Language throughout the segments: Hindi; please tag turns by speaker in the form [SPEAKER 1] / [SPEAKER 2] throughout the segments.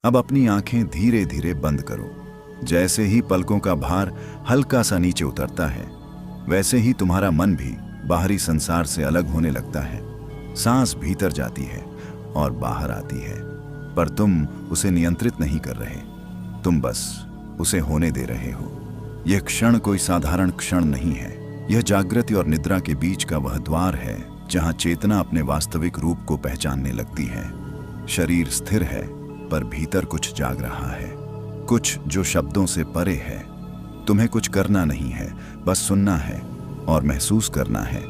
[SPEAKER 1] अब अपनी आंखें धीरे धीरे बंद करो। जैसे ही पलकों का भार हल्का सा नीचे उतरता है, वैसे ही तुम्हारा मन भी बाहरी संसार से अलग होने लगता है। सांस भीतर जाती है और बाहर आती है, पर तुम उसे नियंत्रित नहीं कर रहे, तुम बस उसे होने दे रहे हो। यह क्षण कोई साधारण क्षण नहीं है। यह जागृति और निद्रा के बीच का वह द्वार है जहां चेतना अपने वास्तविक रूप को पहचानने लगती है। शरीर स्थिर है, पर भीतर कुछ जाग रहा है, कुछ जो शब्दों से परे है। तुम्हें कुछ करना नहीं है, बस सुनना है और महसूस करना है,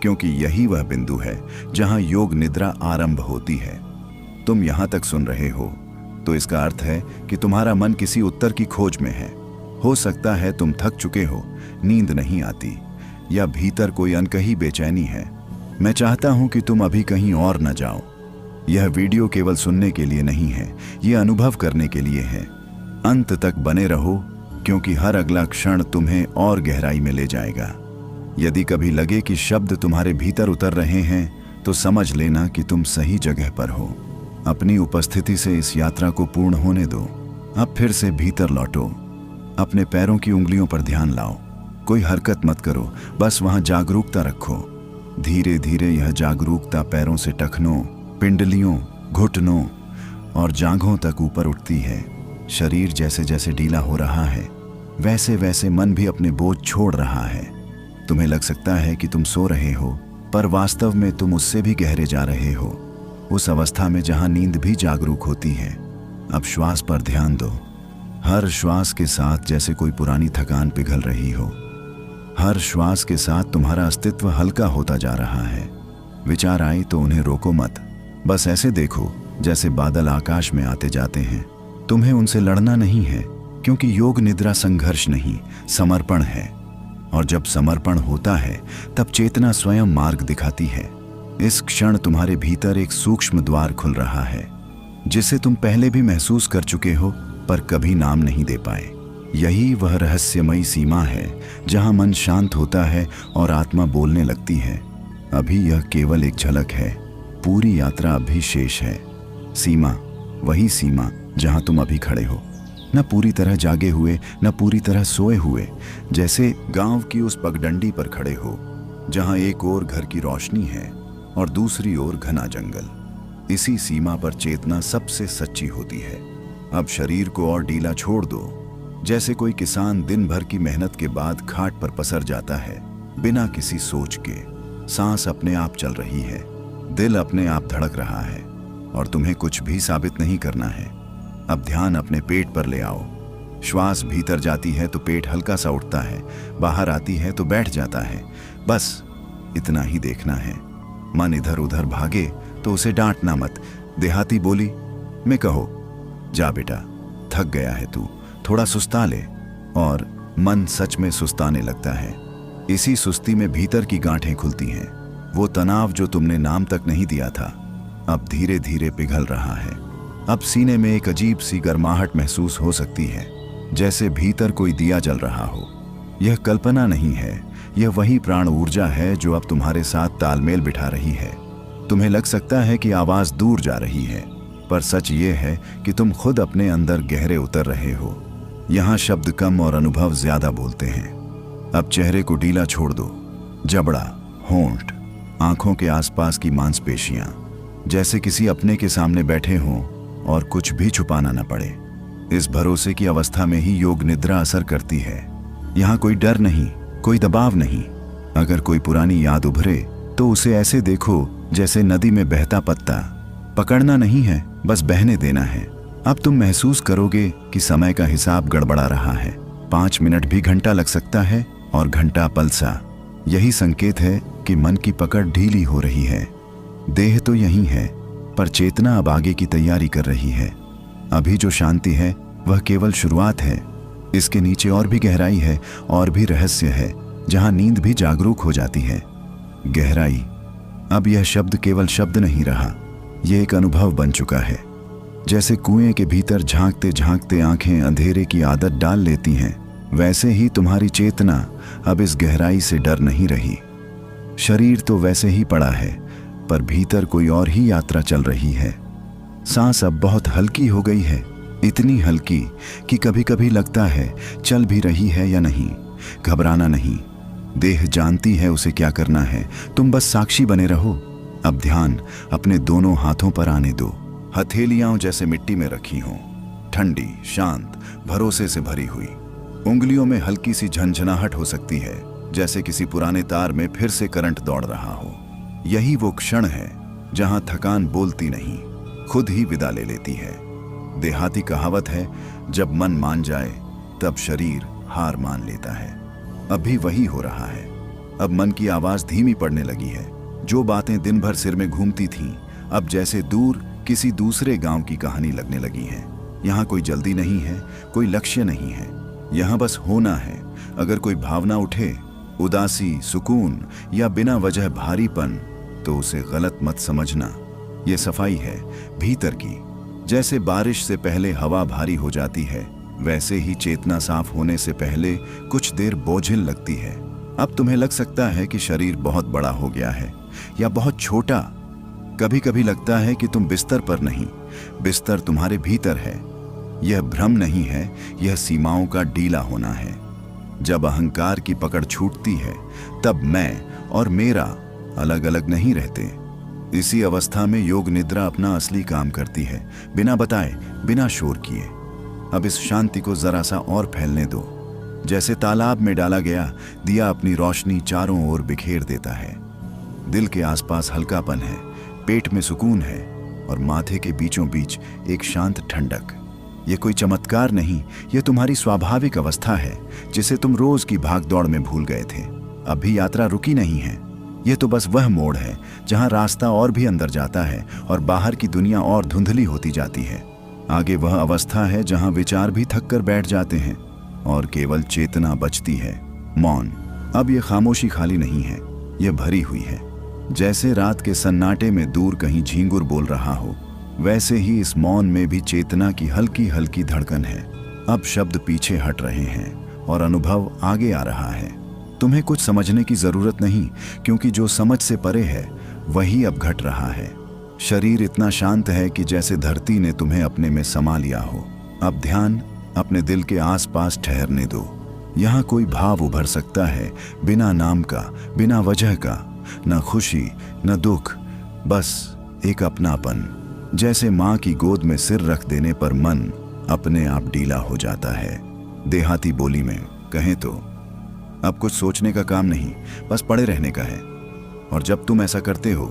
[SPEAKER 1] क्योंकि यही वह बिंदु है जहां योग निद्रा आरंभ होती है। तुम यहां तक सुन रहे हो तो इसका अर्थ है कि तुम्हारा मन किसी उत्तर की खोज में है। हो सकता है तुम थक चुके हो, नींद नहीं आती, या भीतर कोई अनकही बेचैनी है। मैं चाहता हूं कि तुम अभी कहीं और न जाओ। यह वीडियो केवल सुनने के लिए नहीं है, यह अनुभव करने के लिए है। अंत तक बने रहो, क्योंकि हर अगला क्षण तुम्हें और गहराई में ले जाएगा। यदि कभी लगे कि शब्द तुम्हारे भीतर उतर रहे हैं, तो समझ लेना कि तुम सही जगह पर हो। अपनी उपस्थिति से इस यात्रा को पूर्ण होने दो। अब फिर से भीतर लौटो, अपने पैरों की उंगलियों पर ध्यान लाओ। कोई हरकत मत करो, बस वहां जागरूकता रखो। धीरे धीरे यह जागरूकता पैरों से टखनों, पिंडलियों, घुटनों और जांघों तक ऊपर उठती है। शरीर जैसे जैसे ढीला हो रहा है, वैसे वैसे मन भी अपने बोझ छोड़ रहा है। तुम्हें लग सकता है कि तुम सो रहे हो, पर वास्तव में तुम उससे भी गहरे जा रहे हो, उस अवस्था में जहां नींद भी जागरूक होती है। अब श्वास पर ध्यान दो। हर श्वास के साथ जैसे कोई पुरानी थकान पिघल रही हो। हर श्वास के साथ तुम्हारा अस्तित्व हल्का होता जा रहा है। विचार आए तो उन्हें रोको मत, बस ऐसे देखो जैसे बादल आकाश में आते जाते हैं। तुम्हें उनसे लड़ना नहीं है, क्योंकि योग निद्रा संघर्ष नहीं, समर्पण है। और जब समर्पण होता है, तब चेतना स्वयं मार्ग दिखाती है। इस क्षण तुम्हारे भीतर एक सूक्ष्म द्वार खुल रहा है, जिसे तुम पहले भी महसूस कर चुके हो, पर कभी नाम नहीं दे पाए। यही वह रहस्यमयी सीमा है जहां मन शांत होता है और आत्मा बोलने लगती है। अभी यह केवल एक झलक है, पूरी यात्रा अभी शेष है। सीमा, वही सीमा जहां तुम अभी खड़े हो, न पूरी तरह जागे हुए, न पूरी तरह सोए हुए, जैसे गांव की उस पगडंडी पर खड़े हो, जहां एक ओर घर की रोशनी है और दूसरी ओर घना जंगल। इसी सीमा पर चेतना सबसे सच्ची होती है। अब शरीर को और ढीला छोड़ दो, जैसे कोई किसान दिन भर की मेहनत के बाद खाट पर पसर जाता है, बिना किसी सोच के। सांस अपने आप चल रही है, दिल अपने आप धड़क रहा है, और तुम्हें कुछ भी साबित नहीं करना है। अब ध्यान अपने पेट पर ले आओ। श्वास भीतर जाती है तो पेट हल्का सा उठता है, बाहर आती है तो बैठ जाता है। बस इतना ही देखना है। मन इधर उधर भागे तो उसे डांटना मत। देहाती बोली में कहो, जा बेटा, थक गया है तू, थोड़ा सुस्ता ले। और मन सच में सुस्ताने लगता है। इसी सुस्ती में भीतर की गांठें खुलती हैं। वो तनाव जो तुमने नाम तक नहीं दिया था, अब धीरे धीरे पिघल रहा है। अब सीने में एक अजीब सी गर्माहट महसूस हो सकती है, जैसे भीतर कोई दिया जल रहा हो। यह कल्पना नहीं है, यह वही प्राण ऊर्जा है जो अब तुम्हारे साथ तालमेल बिठा रही है। तुम्हें लग सकता है कि आवाज दूर जा रही है, पर सच ये है कि तुम खुद अपने अंदर गहरे उतर रहे हो। यहाँ शब्द कम और अनुभव ज्यादा बोलते हैं। अब चेहरे को ढीला छोड़ दो। जबड़ा, होंठ, आंखों के आसपास की मांसपेशियां, जैसे किसी अपने के सामने बैठे हों और कुछ भी छुपाना न पड़े। इस भरोसे की अवस्था में ही योग निद्रा असर करती है। यहाँ कोई डर नहीं, कोई दबाव नहीं। अगर कोई पुरानी याद उभरे तो उसे ऐसे देखो जैसे नदी में बहता पत्ता। पकड़ना नहीं है, बस बहने देना है। अब तुम महसूस करोगे कि समय का हिसाब गड़बड़ा रहा है। 5 मिनट भी घंटा लग सकता है और घंटा पल सा। यही संकेत है कि मन की पकड़ ढीली हो रही है। देह तो यही है, पर चेतना अब आगे की तैयारी कर रही है। अभी जो शांति है वह केवल शुरुआत है। इसके नीचे और भी गहराई है, और भी रहस्य है, जहां नींद भी जागरूक हो जाती है। गहराई, अब यह शब्द केवल शब्द नहीं रहा, यह एक अनुभव बन चुका है। जैसे कुएं के भीतर झांकते झांकते आंखें अंधेरे की आदत डाल लेती हैं, वैसे ही तुम्हारी चेतना अब इस गहराई से डर नहीं रही। शरीर तो वैसे ही पड़ा है, पर भीतर कोई और ही यात्रा चल रही है। सांस अब बहुत हल्की हो गई है, इतनी हल्की कि कभी कभी लगता है चल भी रही है या नहीं। घबराना नहीं, देह जानती है उसे क्या करना है, तुम बस साक्षी बने रहो। अब ध्यान अपने दोनों हाथों पर आने दो। हथेलियां जैसे मिट्टी में रखी हों, ठंडी, शांत, भरोसे से भरी हुई। उंगलियों में हल्की सी झंझनाहट हो सकती है, जैसे किसी पुराने तार में फिर से करंट दौड़ रहा हो। यही वो क्षण है जहां थकान बोलती नहीं, खुद ही विदा ले लेती है। देहाती कहावत है, जब मन मान जाए तब शरीर हार मान लेता है। अभी वही हो रहा है। अब मन की आवाज धीमी पड़ने लगी है। जो बातें दिन भर सिर में घूमती थीं, अब जैसे दूर किसी दूसरे गांव की कहानी लगने लगी है। यहाँ कोई जल्दी नहीं है, कोई लक्ष्य नहीं है, यहाँ बस होना है। अगर कोई भावना उठे, उदासी, सुकून या बिना वजह भारीपन, तो उसे गलत मत समझना। ये सफाई है भीतर की। जैसे बारिश से पहले हवा भारी हो जाती है, वैसे ही चेतना साफ होने से पहले कुछ देर बोझिल लगती है। अब तुम्हें लग सकता है कि शरीर बहुत बड़ा हो गया है या बहुत छोटा। कभी कभी लगता है कि तुम बिस्तर पर नहीं, बिस्तर तुम्हारे भीतर है। यह भ्रम नहीं है, यह सीमाओं का ढीला होना है। जब अहंकार की पकड़ छूटती है, तब मैं और मेरा अलग अलग नहीं रहते। इसी अवस्था में योग निद्रा अपना असली काम करती है, बिना बताए, बिना शोर किए। अब इस शांति को जरा सा और फैलने दो। जैसे तालाब में डाला गया दिया अपनी रोशनी चारों ओर बिखेर देता है। दिल के आसपास हल्कापन है, पेट में सुकून है और माथे के बीचों बीच एक शांत ठंडक। ये कोई चमत्कार नहीं, ये तुम्हारी स्वाभाविक अवस्था है, जिसे तुम रोज की भागदौड़ में भूल गए थे। अभी यात्रा रुकी नहीं है। ये तो बस वह मोड़ है जहां रास्ता और भी अंदर जाता है और बाहर की दुनिया और धुंधली होती जाती है। आगे वह अवस्था है जहां विचार भी थक कर बैठ जाते हैं और केवल चेतना बचती है, मौन। अब ये खामोशी खाली नहीं है, ये भरी हुई है। जैसे रात के सन्नाटे में दूर कहीं झींगुर बोल रहा हो, वैसे ही इस मौन में भी चेतना की हल्की हल्की धड़कन है। अब शब्द पीछे हट रहे हैं और अनुभव आगे आ रहा है। तुम्हें कुछ समझने की जरूरत नहीं, क्योंकि जो समझ से परे है वही अब घट रहा है। शरीर इतना शांत है कि जैसे धरती ने तुम्हें अपने में समा लिया हो। अब ध्यान अपने दिल के आसपास ठहरने दो। यहाँ कोई भाव उभर सकता है, बिना नाम का, बिना वजह का, न खुशी न दुख, बस एक अपनापन। जैसे माँ की गोद में सिर रख देने पर मन अपने आप ढीला हो जाता है। देहाती बोली में कहें तो अब कुछ सोचने का काम नहीं, बस पड़े रहने का है। और जब तुम ऐसा करते हो,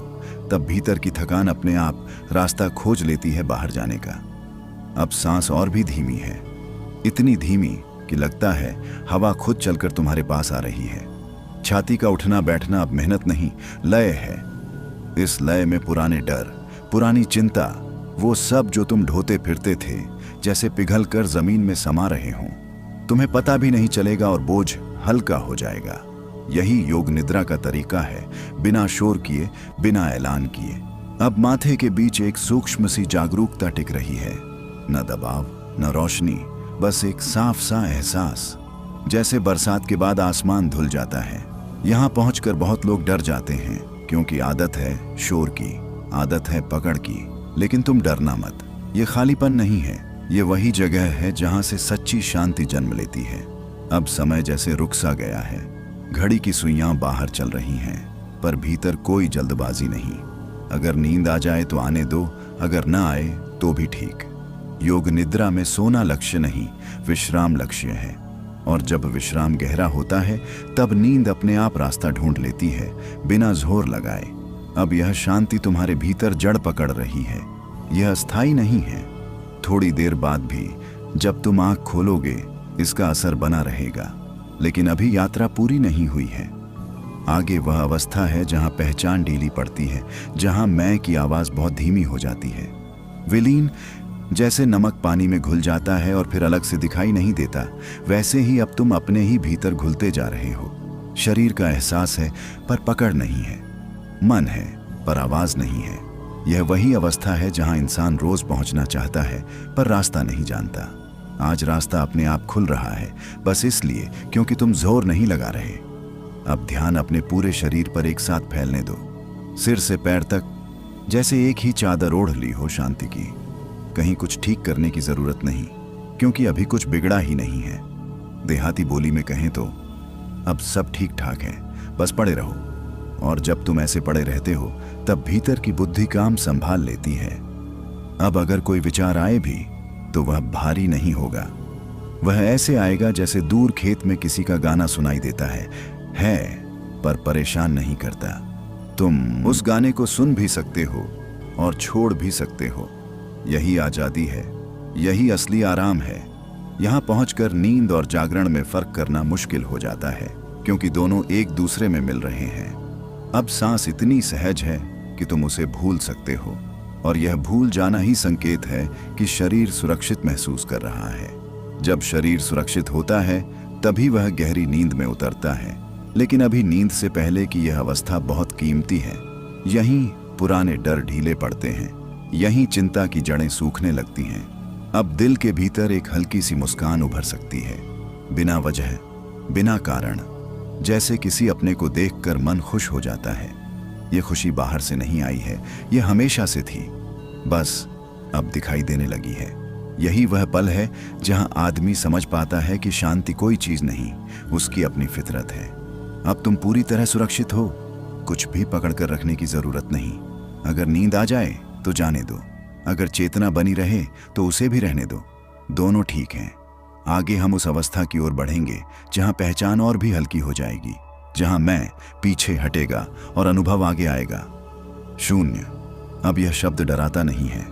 [SPEAKER 1] तब भीतर की थकान अपने आप रास्ता खोज लेती है बाहर जाने का। अब सांस और भी धीमी है, इतनी धीमी कि लगता है हवा खुद चलकर तुम्हारे पास आ रही है। छाती का उठना बैठना अब मेहनत नहीं, लय है। इस लय में पुराने डर, पुरानी चिंता, वो सब जो तुम ढोते फिरते थे, जैसे पिघल कर जमीन में समा रहे हों। तुम्हें पता भी नहीं चलेगा और बोझ हल्का हो जाएगा। यही योग निद्रा का तरीका है, बिना शोर किए, बिना ऐलान किए। अब माथे के बीच एक सूक्ष्म सी जागरूकता टिक रही है, न दबाव न रोशनी, बस एक साफ सा एहसास। जैसे बरसात के बाद आसमान धुल जाता है। यहाँ पहुंचकर बहुत लोग डर जाते हैं, क्योंकि आदत है शोर की, आदत है पकड़ की। लेकिन तुम डरना मत, ये खालीपन नहीं है, ये वही जगह है जहां से सच्ची शांति जन्म लेती है। अब समय जैसे रुक सा गया है, घड़ी की सुइयां बाहर चल रही हैं, पर भीतर कोई जल्दबाजी नहीं। अगर नींद आ जाए तो आने दो, अगर ना आए तो भी ठीक। योग निद्रा में सोना लक्ष्य नहीं, विश्राम लक्ष्य है। और जब विश्राम गहरा होता है, तब नींद अपने आप रास्ता ढूंढ लेती है, बिना जोर लगाए। अब यह शांति तुम्हारे भीतर जड़ पकड़ रही है, यह अस्थायी नहीं है। थोड़ी देर बाद भी जब तुम आंख खोलोगे, इसका असर बना रहेगा। लेकिन अभी यात्रा पूरी नहीं हुई है। आगे वह अवस्था है जहां पहचान ढीली पड़ती है, जहां मैं की आवाज बहुत धीमी हो जाती है। विलीन, जैसे नमक पानी में घुल जाता है और फिर अलग से दिखाई नहीं देता, वैसे ही अब तुम अपने ही भीतर घुलते जा रहे हो। शरीर का एहसास है पर पकड़ नहीं है, मन है पर आवाज नहीं है। यह वही अवस्था है जहां इंसान रोज पहुंचना चाहता है पर रास्ता नहीं जानता। आज रास्ता अपने आप खुल रहा है, बस इसलिए क्योंकि तुम जोर नहीं लगा रहे। अब ध्यान अपने पूरे शरीर पर एक साथ फैलने दो, सिर से पैर तक, जैसे एक ही चादर ओढ़ ली हो शांति की। कहीं कुछ ठीक करने की जरूरत नहीं, क्योंकि अभी कुछ बिगड़ा ही नहीं है। देहाती बोली में कहें तो अब सब ठीक ठाक है, बस पड़े रहो। और जब तुम ऐसे पड़े रहते हो तब भीतर की बुद्धि काम संभाल लेती है। अब अगर कोई विचार आए भी तो वह भारी नहीं होगा। वह ऐसे आएगा जैसे दूर खेत में किसी का गाना सुनाई देता है पर परेशान नहीं करता। तुम उस गाने को सुन भी सकते हो और छोड़ भी सकते हो। यही आजादी है, यही असली आराम है। यहाँ पहुंचकर नींद और जागरण में फर्क करना मुश्किल हो जाता है, क्योंकि दोनों एक दूसरे में मिल रहे हैं। अब सांस इतनी सहज है कि तुम उसे भूल सकते हो, और यह भूल जाना ही संकेत है कि शरीर सुरक्षित महसूस कर रहा है। जब शरीर सुरक्षित होता है तभी वह गहरी नींद में उतरता है। लेकिन अभी नींद से पहले की यह अवस्था बहुत कीमती है। यहीं पुराने डर ढीले पड़ते हैं, यहीं चिंता की जड़ें सूखने लगती हैं। अब दिल के भीतर एक हल्की सी मुस्कान उभर सकती है, बिना वजह, बिना कारण, जैसे किसी अपने को देखकर मन खुश हो जाता है। ये खुशी बाहर से नहीं आई है, ये हमेशा से थी, बस अब दिखाई देने लगी है। यही वह पल है जहां आदमी समझ पाता है कि शांति कोई चीज नहीं, उसकी अपनी फितरत है। अब तुम पूरी तरह सुरक्षित हो, कुछ भी पकड़ कर रखने की जरूरत नहीं। अगर नींद आ जाए तो जाने दो, अगर चेतना बनी रहे तो उसे भी रहने दो। दोनों ठीक हैं। आगे हम उस अवस्था की ओर बढ़ेंगे जहां पहचान और भी हल्की हो जाएगी, जहां मैं पीछे हटेगा और अनुभव आगे आएगा। शून्य। अब यह शब्द डराता नहीं है,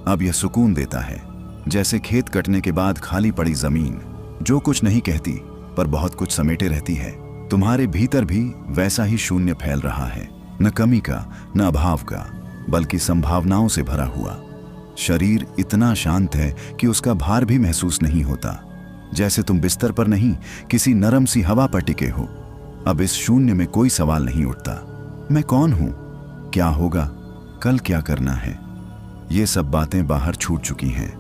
[SPEAKER 1] अब यह सुकून देता है। जैसे खेत कटने के बाद खाली पड़ी जमीन, जो कुछ नहीं कहती पर बहुत कुछ समेटे रहती है। तुम्हारे भीतर भी वैसा ही शून्य फैल रहा है, न कमी का, न अभाव का, बल्कि संभावनाओं से भरा हुआ। शरीर इतना शांत है कि उसका भार भी महसूस नहीं होता, जैसे तुम बिस्तर पर नहीं, किसी नरम सी हवा पर टिके हो। अब इस शून्य में कोई सवाल नहीं उठता, मैं कौन हूं, क्या होगा, कल क्या करना है। ये सब बातें बाहर छूट चुकी हैं।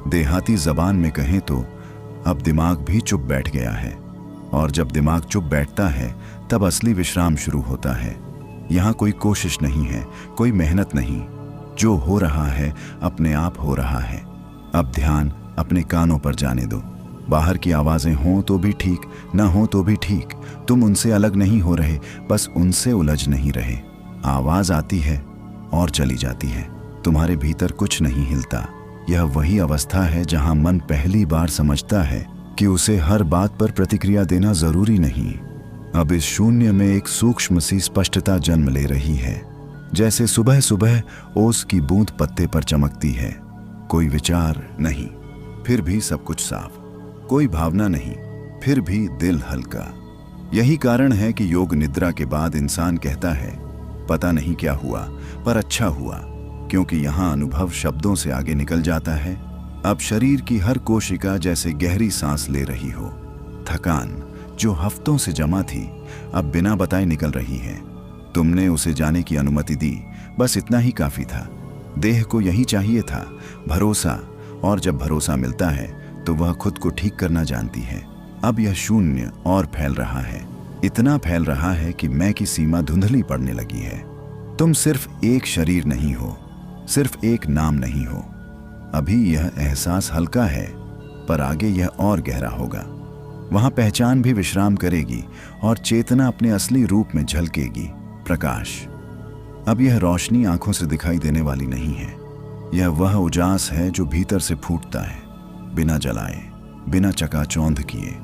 [SPEAKER 1] देहाती जबान में कहें तो अब दिमाग भी चुप बैठ गया है, और जब दिमाग चुप बैठता है तब असली विश्राम शुरू होता है। यहाँ कोई कोशिश नहीं है, कोई मेहनत नहीं, जो हो रहा है अपने आप हो रहा है। अब ध्यान अपने कानों पर जाने दो। बाहर की आवाजें हों तो भी ठीक, न हों तो भी ठीक, तुम उनसे अलग नहीं हो रहे, बस उनसे उलझ नहीं रहे। आवाज आती है और चली जाती है, तुम्हारे भीतर कुछ नहीं हिलता। यह वही अवस्था है जहां मन पहली बार समझता है कि उसे हर बात पर प्रतिक्रिया देना जरूरी नहीं। अब इस शून्य में एक सूक्ष्म सी स्पष्टता जन्म ले रही है, जैसे सुबह सुबह ओस की बूंद पत्ते पर चमकती है। कोई विचार नहीं, फिर भी सब कुछ साफ, कोई भावना नहीं, फिर भी दिल हल्का। यही कारण है कि योग निद्रा के बाद इंसान कहता है, पता नहीं क्या हुआ पर अच्छा हुआ, क्योंकि यहाँ अनुभव शब्दों से आगे निकल जाता है। अब शरीर की हर कोशिका जैसे गहरी सांस ले रही हो। थकान जो हफ्तों से जमा थी अब बिना बताए निकल रही है। तुमने उसे जाने की अनुमति दी, बस इतना ही काफी था। देह को यही चाहिए था, भरोसा, और जब भरोसा मिलता है तो वह खुद को ठीक करना जानती है। अब यह शून्य और फैल रहा है, इतना फैल रहा है कि मैं की सीमा धुंधली पड़ने लगी है। तुम सिर्फ एक शरीर नहीं हो, सिर्फ एक नाम नहीं हो। अभी यह एहसास हल्का है, पर आगे यह और गहरा होगा। वहां पहचान भी विश्राम करेगी और चेतना अपने असली रूप में झलकेगी। प्रकाश। अब यह रोशनी आंखों से दिखाई देने वाली नहीं है, यह वह उजास है जो भीतर से फूटता है, बिना जलाए, बिना चकाचौंध किए।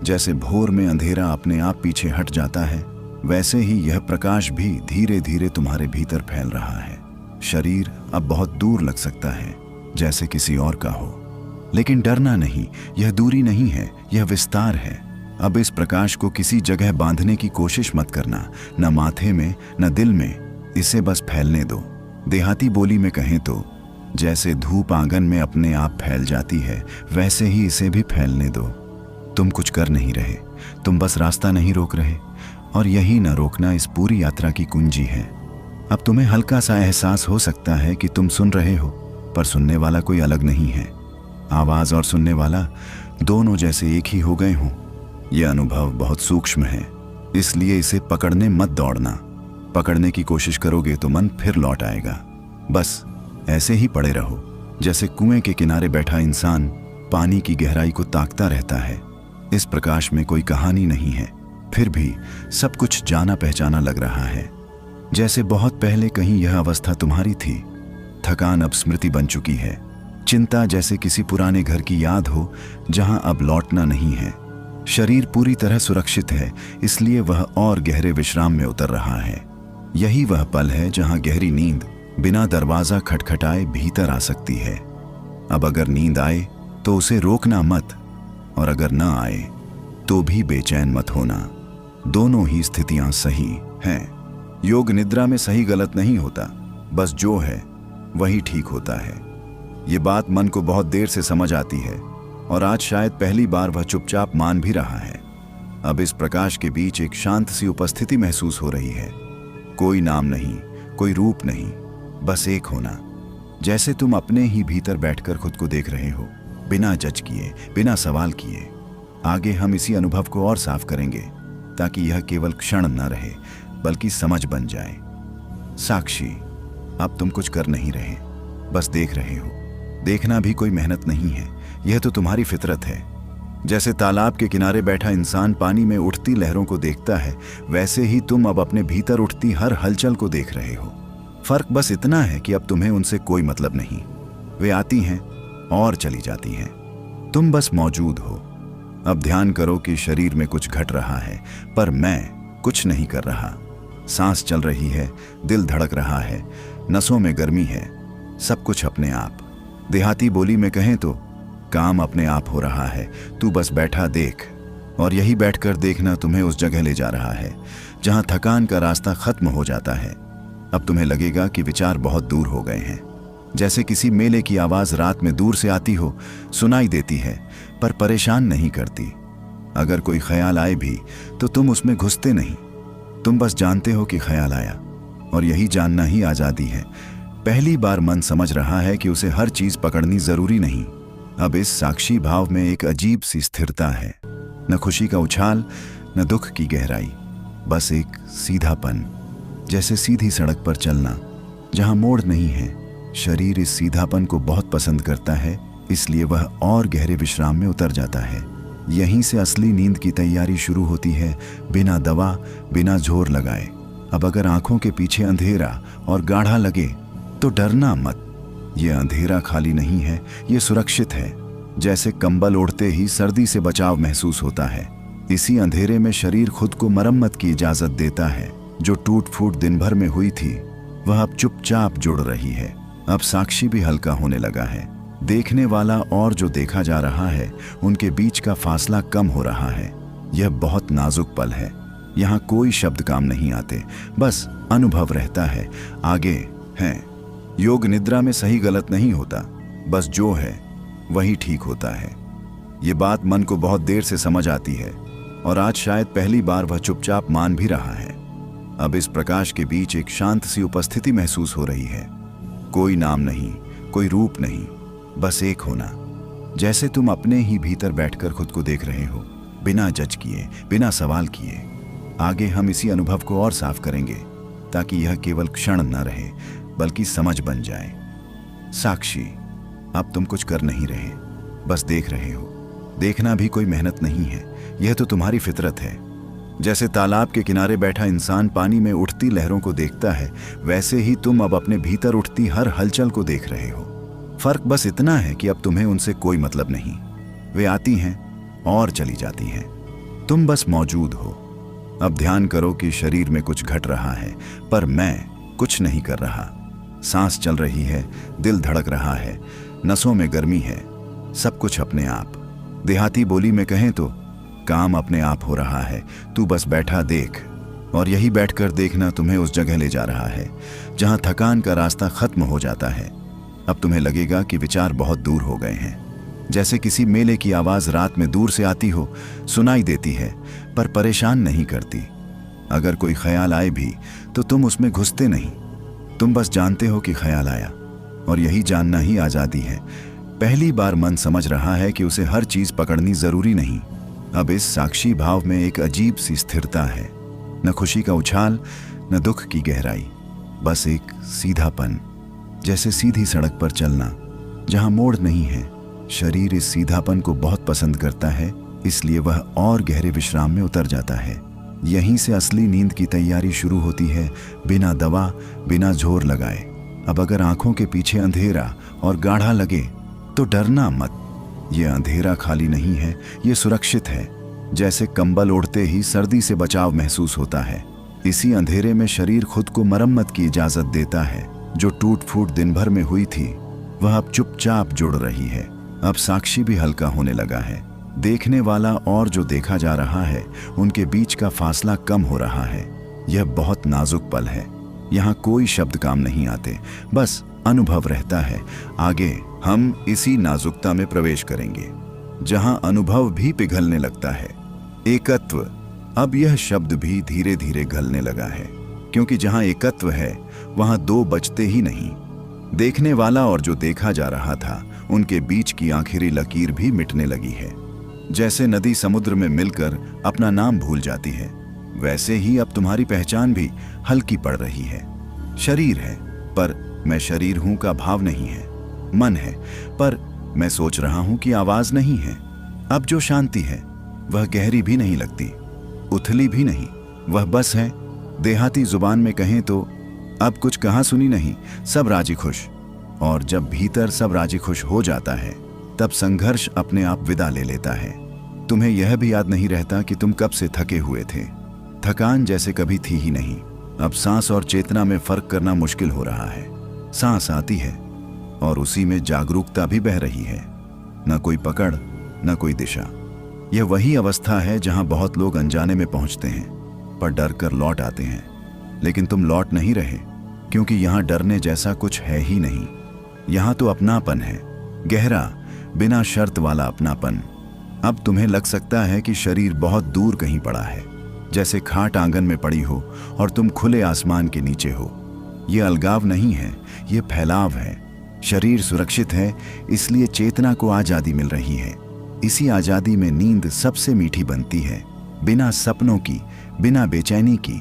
[SPEAKER 1] जैसे भोर में अंधेरा अपने आप पीछे हट जाता है, वैसे ही यह प्रकाश भी धीरे धीरे तुम्हारे भीतर फैल रहा है। शरीर अब बहुत दूर लग सकता है, जैसे किसी और का हो, लेकिन डरना नहीं, यह दूरी नहीं है, यह विस्तार है। अब इस प्रकाश को किसी जगह बांधने की कोशिश मत करना, न माथे में न दिल में, इसे बस फैलने दो। देहाती बोली में कहें तो जैसे धूप आंगन में अपने आप फैल जाती है, वैसे ही इसे भी फैलने दो। तुम कुछ कर नहीं रहे, तुम बस रास्ता नहीं रोक रहे, और यही न रोकना इस पूरी यात्रा की कुंजी है। अब तुम्हें हल्का सा एहसास हो सकता है कि तुम सुन रहे हो, पर सुनने वाला कोई अलग नहीं है। आवाज और सुनने वाला दोनों जैसे एक ही हो गए हों। यह अनुभव बहुत सूक्ष्म है, इसलिए इसे पकड़ने मत दौड़ना। पकड़ने की कोशिश करोगे तो मन फिर लौट आएगा। बस ऐसे ही पड़े रहो, जैसे कुएं के किनारे बैठा इंसान पानी की गहराई को ताकता रहता है। इस प्रकाश में कोई कहानी नहीं है, फिर भी सब कुछ जाना पहचाना लग रहा है। जैसे बहुत पहले कहीं यह अवस्था तुम्हारी थी। थकान अब स्मृति बन चुकी है। चिंता जैसे किसी पुराने घर की याद हो जहां अब लौटना नहीं है। शरीर पूरी तरह सुरक्षित है, इसलिए वह और गहरे विश्राम में उतर रहा है। यही वह पल है जहां गहरी नींद बिना दरवाजा खटखटाए भीतर आ सकती है। अब अगर नींद आए तो उसे रोकना मत, और अगर न आए तो भी बेचैन मत होना। दोनों ही स्थितियां सही हैं। योग निद्रा में सही गलत नहीं होता, बस जो है वही ठीक होता है। ये बात मन को बहुत देर से समझ आती है, और आज शायद पहली बार वह चुपचाप मान भी रहा है। अब इस प्रकाश के बीच एक शांत सी उपस्थिति महसूस हो रही है। कोई नाम नहीं, कोई रूप नहीं, बस एक होना। जैसे तुम अपने ही भीतर बैठकर खुद को देख रहे हो, बिना जज किए, बिना सवाल किए। आगे हम इसी अनुभव को और साफ करेंगे, ताकि यह केवल क्षण न रहे बल्कि समझ बन जाए। साक्षी, अब तुम कुछ कर नहीं रहे, बस देख रहे हो। देखना भी कोई मेहनत नहीं है, यह तो तुम्हारी फितरत है। जैसे तालाब के किनारे बैठा इंसान पानी में उठती लहरों को देखता है, वैसे ही तुम अब अपने भीतर उठती हर हलचल को देख रहे हो। फर्क बस इतना है कि अब तुम्हें उनसे कोई मतलब नहीं। वे आती हैं और चली जाती हैं, तुम बस मौजूद हो। अब ध्यान करो कि शरीर में कुछ घट रहा है, पर मैं कुछ नहीं कर रहा। सांस चल रही है, दिल धड़क रहा है, नसों में गर्मी है, सब कुछ अपने आप। देहाती बोली में कहें तो काम अपने आप हो रहा है, तू बस बैठा देख। और यही बैठकर देखना तुम्हें उस जगह ले जा रहा है जहां थकान का रास्ता खत्म हो जाता है। अब तुम्हें लगेगा कि विचार बहुत दूर हो गए हैं। जैसे किसी मेले की आवाज रात में दूर से आती हो, सुनाई देती है पर परेशान नहीं करती। अगर कोई ख्याल आए भी तो तुम उसमें घुसते नहीं, तुम बस जानते हो कि ख्याल आया, और यही जानना ही आजादी है। पहली बार मन समझ रहा है कि उसे हर चीज पकड़नी जरूरी नहीं। अब इस साक्षी भाव में एक अजीब सी स्थिरता है, न खुशी का उछाल, न दुख की गहराई, बस एक सीधापन। जैसे सीधी सड़क पर चलना जहां मोड़ नहीं है। शरीर इस सीधापन को बहुत पसंद करता है, इसलिए वह और गहरे विश्राम में उतर जाता है। यहीं से असली नींद की तैयारी शुरू होती है, बिना दवा, बिना जोर लगाए। अब अगर आंखों के पीछे अंधेरा और गाढ़ा लगे तो डरना मत। ये अंधेरा खाली नहीं है, ये सुरक्षित है। जैसे कंबल ओढ़ते ही सर्दी से बचाव महसूस होता है, इसी अंधेरे में शरीर खुद को मरम्मत की इजाजत देता है। जो टूट फूट दिन भर में हुई थी, वह अब चुपचाप जुड़ रही है। अब साक्षी भी हल्का होने लगा है। देखने वाला और जो देखा जा रहा है, उनके बीच का फासला कम हो रहा है। यह बहुत नाजुक पल है। यहाँ कोई शब्द काम नहीं आते, बस अनुभव रहता है। आगे है। योग निद्रा में सही गलत नहीं होता, बस जो है वही ठीक होता है। ये बात मन को बहुत देर से समझ आती है, और आज शायद पहली बार वह चुपचाप मान भी रहा है। अब इस प्रकाश के बीच एक शांत सी उपस्थिति महसूस हो रही है। कोई नाम नहीं, कोई रूप नहीं, बस एक होना। जैसे तुम अपने ही भीतर बैठकर खुद को देख रहे हो, बिना जज किए, बिना सवाल किए। आगे हम इसी अनुभव को और साफ करेंगे, ताकि यह केवल क्षण न रहे बल्कि समझ बन जाए। साक्षी, अब तुम कुछ कर नहीं रहे, बस देख रहे हो। देखना भी कोई मेहनत नहीं है, यह तो तुम्हारी फितरत है। जैसे तालाब के किनारे बैठा इंसान पानी में उठती लहरों को देखता है, वैसे ही तुम अब अपने भीतर उठती हर हलचल को देख रहे हो। फर्क बस इतना है कि अब तुम्हें उनसे कोई मतलब नहीं। वे आती हैं और चली जाती हैं, तुम बस मौजूद हो। अब ध्यान करो कि शरीर में कुछ घट रहा है, पर मैं कुछ नहीं कर रहा। सांस चल रही है, दिल धड़क रहा है, नसों में गर्मी है, सब कुछ अपने आप। देहाती बोली में कहें तो काम अपने आप हो रहा है, तू बस बैठा देख। और यही बैठकर देखना तुम्हें उस जगह ले जा रहा है जहां थकान का रास्ता खत्म हो जाता है। अब तुम्हें लगेगा कि विचार बहुत दूर हो गए हैं। जैसे किसी मेले की आवाज रात में दूर से आती हो, सुनाई देती है पर परेशान नहीं करती। अगर कोई ख्याल आए भी तो तुम उसमें घुसते नहीं, तुम बस जानते हो कि ख्याल आया, और यही जानना ही आजादी है। पहली बार मन समझ रहा है कि उसे हर चीज पकड़नी जरूरी नहीं। अब इस साक्षी भाव में एक अजीब सी स्थिरता है, न खुशी का उछाल, न दुख की गहराई, बस एक सीधापन। जैसे सीधी सड़क पर चलना जहां मोड़ नहीं है। शरीर इस सीधापन को बहुत पसंद करता है, इसलिए वह और गहरे विश्राम में उतर जाता है। यहीं से असली नींद की तैयारी शुरू होती है, बिना दवा, बिना जोर लगाए। अब अगर आंखों के पीछे अंधेरा और गाढ़ा लगे तो डरना मत। ये अंधेरा खाली नहीं है, ये सुरक्षित है। जैसे कंबल ओढ़ते ही सर्दी से बचाव महसूस होता है, इसी अंधेरे में शरीर खुद को मरम्मत की इजाजत देता है। जो टूट फूट दिन भर में हुई थी वह अब चुपचाप जुड़ रही है। अब साक्षी भी हल्का होने लगा है। देखने वाला और जो देखा जा रहा है, उनके बीच का फासला कम हो रहा है। यह बहुत नाजुक पल है। यहाँ कोई शब्द काम नहीं आते, बस अनुभव रहता है। आगे हम इसी नाजुकता में प्रवेश करेंगे, जहां अनुभव भी पिघलने लगता है। एकत्व। अब यह शब्द भी धीरे धीरे घलने लगा है, क्योंकि जहां एकत्व है वहां दो बचते ही नहीं। देखने वाला और जो देखा जा रहा था, उनके बीच की आखिरी लकीर भी मिटने लगी है। जैसे नदी समुद्र में मिलकर अपना नाम भूल जाती है, वैसे ही अब तुम्हारी पहचान भी हल्की पड़ रही है। शरीर है, पर मैं शरीर हूं का भाव नहीं है। मन है, पर मैं सोच रहा हूं कि आवाज नहीं है। अब जो शांति है वह गहरी भी नहीं लगती, उथली भी नहीं, वह बस है। देहाती जुबान में कहें तो अब कुछ कहा सुनी नहीं, सब राजी खुश। और जब भीतर सब राजी खुश हो जाता है, तब संघर्ष अपने आप विदा ले लेता है। तुम्हें यह भी याद नहीं रहता कि तुम कब से थके हुए थे। थकान जैसे कभी थी ही नहीं। अब सांस और चेतना में फर्क करना मुश्किल हो रहा है। सांस आती है और उसी में जागरूकता भी बह रही है। न कोई पकड़, न कोई दिशा। यह वही अवस्था है जहां बहुत लोग अनजाने में पहुंचते हैं, पर डर कर लौट आते हैं। लेकिन तुम लौट नहीं रहे, क्योंकि यहां डरने जैसा कुछ है ही नहीं। यहां तो अपनापन है, गहरा, बिना शर्त वाला अपनापन। अब तुम्हें लग सकता है कि शरीर बहुत दूर कहीं पड़ा है, जैसे खाट आंगन में पड़ी हो और तुम खुले आसमान के नीचे हो। यह अलगाव नहीं है, यह फैलाव है। शरीर सुरक्षित है, इसलिए चेतना को आजादी मिल रही है। इसी आजादी में नींद सबसे मीठी बनती है, बिना सपनों की, बिना बेचैनी की।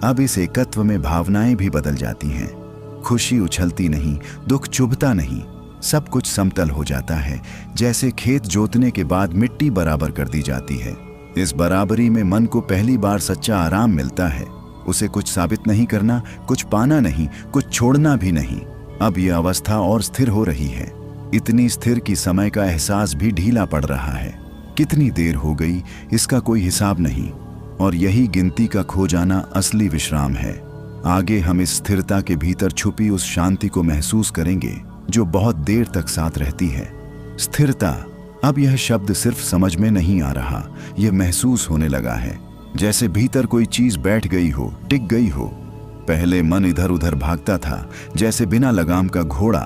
[SPEAKER 1] अब इस एकत्व में भावनाएं भी बदल जाती हैं। खुशी उछलती नहीं, दुख चुभता नहीं, सब कुछ समतल हो जाता है। जैसे खेत जोतने के बाद मिट्टी बराबर कर दी जाती है। इस बराबरी में मन को पहली बार सच्चा आराम मिलता है। उसे कुछ साबित नहीं करना, कुछ पाना नहीं, कुछ छोड़ना भी नहीं। अब यह अवस्था और स्थिर हो रही है, इतनी स्थिर कि समय का एहसास भी ढीला पड़ रहा है। कितनी देर हो गई इसका कोई हिसाब नहीं, और यही गिनती का खो जाना असली विश्राम है। आगे हम इस स्थिरता के भीतर छुपी उस शांति को महसूस करेंगे जो बहुत देर तक साथ रहती है। स्थिरता। अब यह शब्द सिर्फ समझ में नहीं आ रहा, यह महसूस होने लगा है, जैसे भीतर कोई चीज बैठ गई हो, टिक गई हो। पहले मन इधर उधर भागता था, जैसे बिना लगाम का घोड़ा।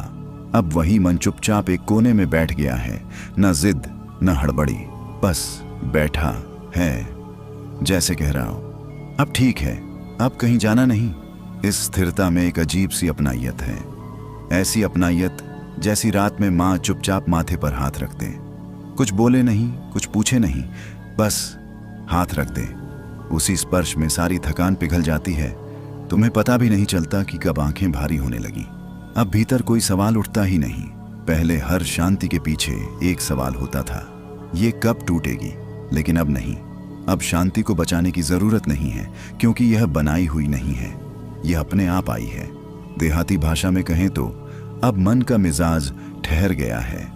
[SPEAKER 1] अब वही मन चुपचाप एक कोने में बैठ गया है, न जिद न हड़बड़ी, बस बैठा है, जैसे कह रहा हो अब ठीक है, अब कहीं जाना नहीं। इस स्थिरता में एक अजीब सी अपनायत है, ऐसी अपनायत जैसी रात में माँ चुपचाप माथे पर हाथ रख दे, कुछ बोले नहीं, कुछ पूछे नहीं, बस हाथ रख दे। उसी स्पर्श में सारी थकान पिघल जाती है। तुम्हें पता भी नहीं चलता कि कब आंखें भारी होने लगी। अब भीतर कोई सवाल उठता ही नहीं। पहले हर शांति के पीछे एक सवाल होता था, ये कब टूटेगी। लेकिन अब नहीं। अब शांति को बचाने की जरूरत नहीं है, क्योंकि यह बनाई हुई नहीं है, यह अपने आप आई है। देहाती भाषा में कहें तो अब मन का मिजाज ठहर गया है।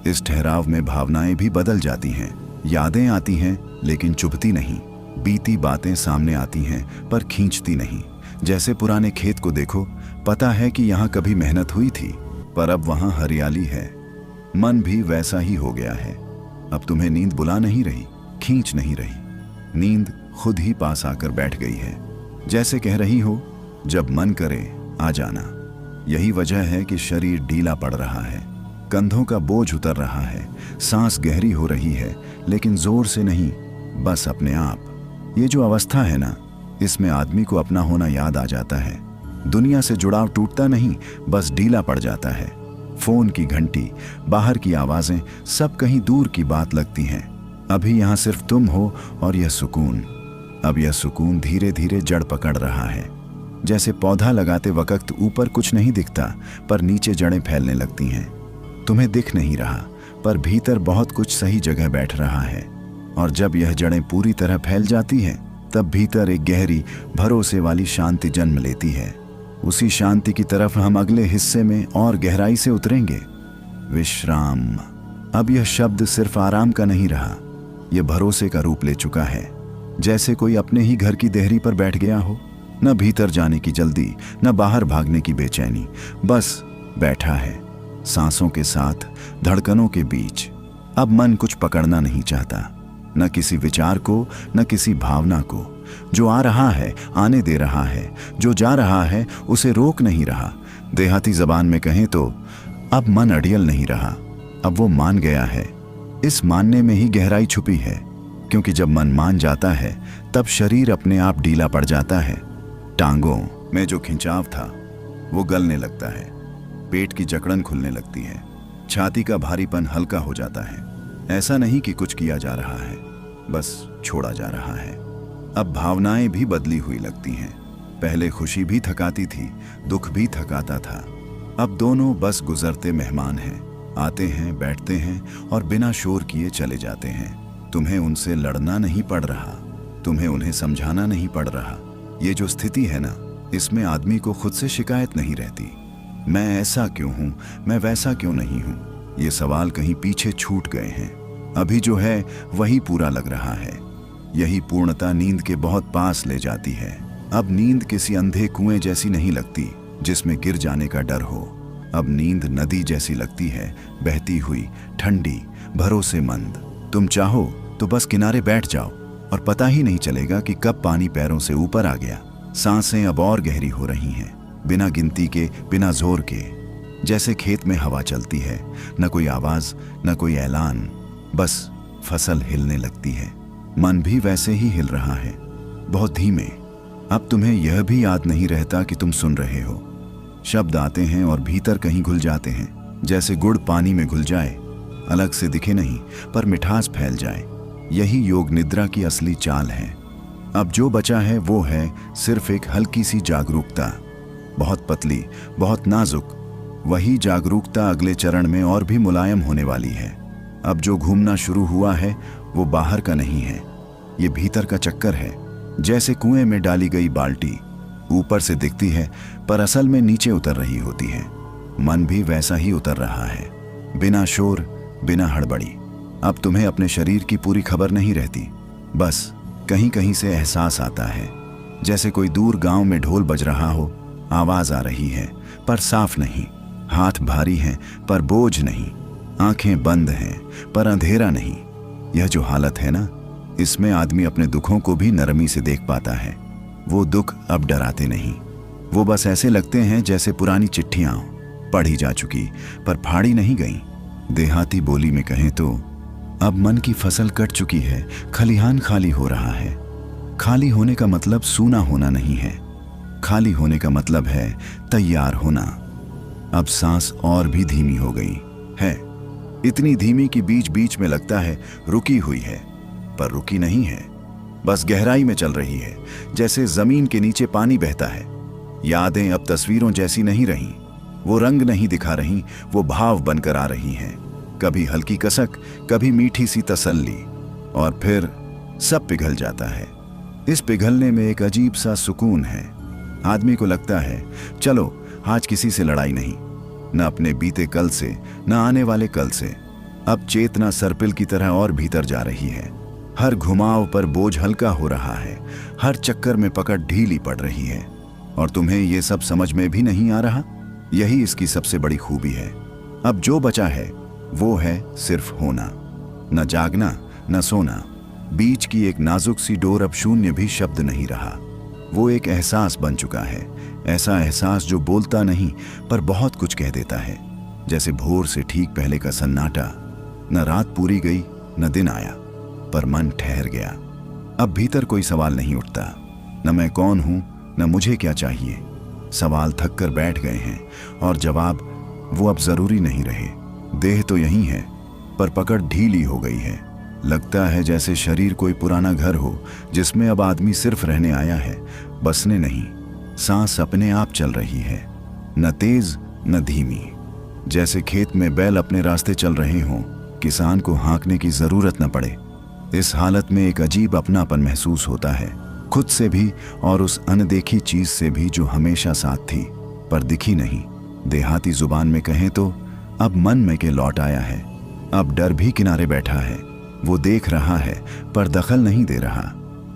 [SPEAKER 1] इस ठहराव में भावनाएं भी बदल जाती हैं। यादें आती हैं लेकिन चुभती नहीं। बीती बातें सामने आती हैं पर खींचती नहीं। जैसे पुराने खेत को देखो, पता है कि यहाँ कभी मेहनत हुई थी, पर अब वहाँ हरियाली है। मन भी वैसा ही हो गया है। अब तुम्हें नींद बुला नहीं रही, खींच नहीं रही। नींद खुद ही पास आकर बैठ गई है, जैसे कह रही हो जब मन करे आ जाना। यही वजह है कि शरीर ढीला पड़ रहा है, कंधों का बोझ उतर रहा है, सांस गहरी हो रही है, लेकिन जोर से नहीं, बस अपने आप। ये जो अवस्था है ना, इसमें आदमी को अपना होना याद आ जाता है। दुनिया से जुड़ाव टूटता नहीं, बस ढीला पड़ जाता है। फोन की घंटी, बाहर की आवाजें, सब कहीं दूर की बात लगती हैं। अभी यहाँ सिर्फ तुम हो और यह सुकून। अब यह सुकून धीरे धीरे जड़ पकड़ रहा है। जैसे पौधा लगाते वक्त ऊपर कुछ नहीं दिखता, पर नीचे जड़ें फैलने लगती हैं। तुम्हें दिख नहीं रहा, पर भीतर बहुत कुछ सही जगह बैठ रहा है। और जब यह जड़ें पूरी तरह फैल जाती हैं, तब भीतर एक गहरी भरोसे वाली शांति जन्म लेती है। उसी शांति की तरफ हम अगले हिस्से में और गहराई से उतरेंगे। विश्राम। अब यह शब्द सिर्फ आराम का नहीं रहा, यह भरोसे का रूप ले चुका है। जैसे कोई अपने ही घर की देहरी पर बैठ गया हो, न भीतर जाने की जल्दी, न बाहर भागने की बेचैनी, बस बैठा है सांसों के साथ, धड़कनों के बीच। अब मन कुछ पकड़ना नहीं चाहता, न किसी विचार को, न किसी भावना को। जो आ रहा है आने दे रहा है, जो जा रहा है उसे रोक नहीं रहा। देहाती जबान में कहें तो अब मन अड़ियल नहीं रहा, अब वो मान गया है। इस मानने में ही गहराई छुपी है, क्योंकि जब मन मान जाता है तब शरीर अपने आप ढीला पड़ जाता है। टांगों में जो खिंचाव था वो गलने लगता है, पेट की जकड़न खुलने लगती है, छाती का भारीपन हल्का हो जाता है। ऐसा नहीं कि कुछ किया जा रहा है, बस छोड़ा जा रहा है। अब भावनाएं भी बदली हुई लगती हैं। पहले खुशी भी थकाती थी, दुख भी थकाता था। अब दोनों बस गुजरते मेहमान हैं, आते हैं, बैठते हैं और बिना शोर किए चले जाते हैं। तुम्हें उनसे लड़ना नहीं पड़ रहा, तुम्हें उन्हें समझाना नहीं पड़ रहा। ये जो स्थिति है ना, इसमें आदमी को खुद से शिकायत नहीं रहती। मैं ऐसा क्यों हूं, मैं वैसा क्यों नहीं हूं, ये सवाल कहीं पीछे छूट गए हैं। अभी जो है वही पूरा लग रहा है। यही पूर्णता नींद के बहुत पास ले जाती है। अब नींद किसी अंधे कुएं जैसी नहीं लगती जिसमें गिर जाने का डर हो। अब नींद नदी जैसी लगती है, बहती हुई, ठंडी, भरोसेमंद। तुम चाहो तो बस किनारे बैठ जाओ और पता ही नहीं चलेगा कि कब पानी पैरों से ऊपर आ गया। सांसें अब और गहरी हो रही हैं, बिना गिनती के, बिना जोर के। जैसे खेत में हवा चलती है, न कोई आवाज, न कोई ऐलान, बस फसल हिलने लगती है। मन भी वैसे ही हिल रहा है, बहुत धीमे। अब तुम्हें यह भी याद नहीं रहता कि तुम सुन रहे हो। शब्द आते हैं और भीतर कहीं घुल जाते हैं, जैसे गुड़ पानी में घुल जाए, अलग से दिखे नहीं पर मिठास फैल जाए। यही योग निद्रा की असली चाल है। अब जो बचा है वो है सिर्फ एक हल्की सी जागरूकता, बहुत पतली, बहुत नाजुक। वही जागरूकता अगले चरण में और भी मुलायम होने वाली है। अब जो घूमना शुरू हुआ है वो बाहर का नहीं है, ये भीतर का चक्कर है। जैसे कुएं में डाली गई बाल्टी ऊपर से दिखती है पर असल में नीचे उतर रही होती है। मन भी वैसा ही उतर रहा है, बिना शोर, बिना हड़बड़ी। अब तुम्हें अपने शरीर की पूरी खबर नहीं रहती, बस कहीं कहीं से एहसास आता है, जैसे कोई दूर गांव में ढोल बज रहा हो। आवाज आ रही है पर साफ नहीं, हाथ भारी हैं पर बोझ नहीं, आंखें बंद हैं पर अंधेरा नहीं। यह जो हालत है ना, इसमें आदमी अपने दुखों को भी नरमी से देख पाता है। वो दुख अब डराते नहीं, वो बस ऐसे लगते हैं जैसे पुरानी चिट्ठियां पढ़ी जा चुकी पर फाड़ी नहीं गई। देहाती बोली में कहें तो अब मन की फसल कट चुकी है, खलिहान खाली हो रहा है। खाली होने का मतलब सूना होना नहीं है, खाली होने का मतलब है तैयार होना। अब सांस और भी धीमी हो गई है, इतनी धीमी कि बीच बीच में लगता है रुकी हुई है, पर रुकी नहीं है, बस गहराई में चल रही है, जैसे जमीन के नीचे पानी बहता है। यादें अब तस्वीरों जैसी नहीं रहीं, वो रंग नहीं दिखा रही, वो भाव बनकर आ रही हैं। कभी हल्की कसक, कभी मीठी सी तसल्ली, और फिर सब पिघल जाता है। इस पिघलने में एक अजीब सा सुकून है। आदमी को लगता है चलो आज किसी से लड़ाई नहीं, न अपने बीते कल से, न आने वाले कल से। अब चेतना सर्पिल की तरह और भीतर जा रही है। हर घुमाव पर बोझ हल्का हो रहा है, हर चक्कर में पकड़ ढीली पड़ रही है। और तुम्हें ये सब समझ में भी नहीं आ रहा, यही इसकी सबसे बड़ी खूबी है। अब जो बचा है वो है सिर्फ होना, न जागना, न सोना। बीच की एक नाजुक सी डोर अब शून्य भी शब्द नहीं रहा, वो एक एहसास बन चुका है। ऐसा एहसास जो बोलता नहीं पर बहुत कुछ कह देता है, जैसे भोर से ठीक पहले का सन्नाटा। न रात पूरी गई, न दिन आया, पर मन ठहर गया। अब भीतर कोई सवाल नहीं उठता, न मैं कौन हूं, न मुझे क्या चाहिए। सवाल थक कर बैठ गए हैं और जवाब वो अब जरूरी नहीं रहे। देह तो यही है पर पकड़ ढीली हो गई है। लगता है जैसे शरीर कोई पुराना घर हो जिसमें अब आदमी सिर्फ रहने आया है, बसने नहीं। सांस अपने आप चल रही है, न तेज न धीमी, जैसे खेत में बैल अपने रास्ते चल रहे हों, किसान को हाँकने की जरूरत न पड़े। इस हालत में एक अजीब अपनापन महसूस होता है, खुद से भी और उस अनदेखी चीज से भी जो हमेशा साथ थी पर दिखी नहीं। देहाती जुबान में कहें तो अब मन में के लौट आया है। अब डर भी किनारे बैठा है। वो देख रहा है पर दखल नहीं दे रहा।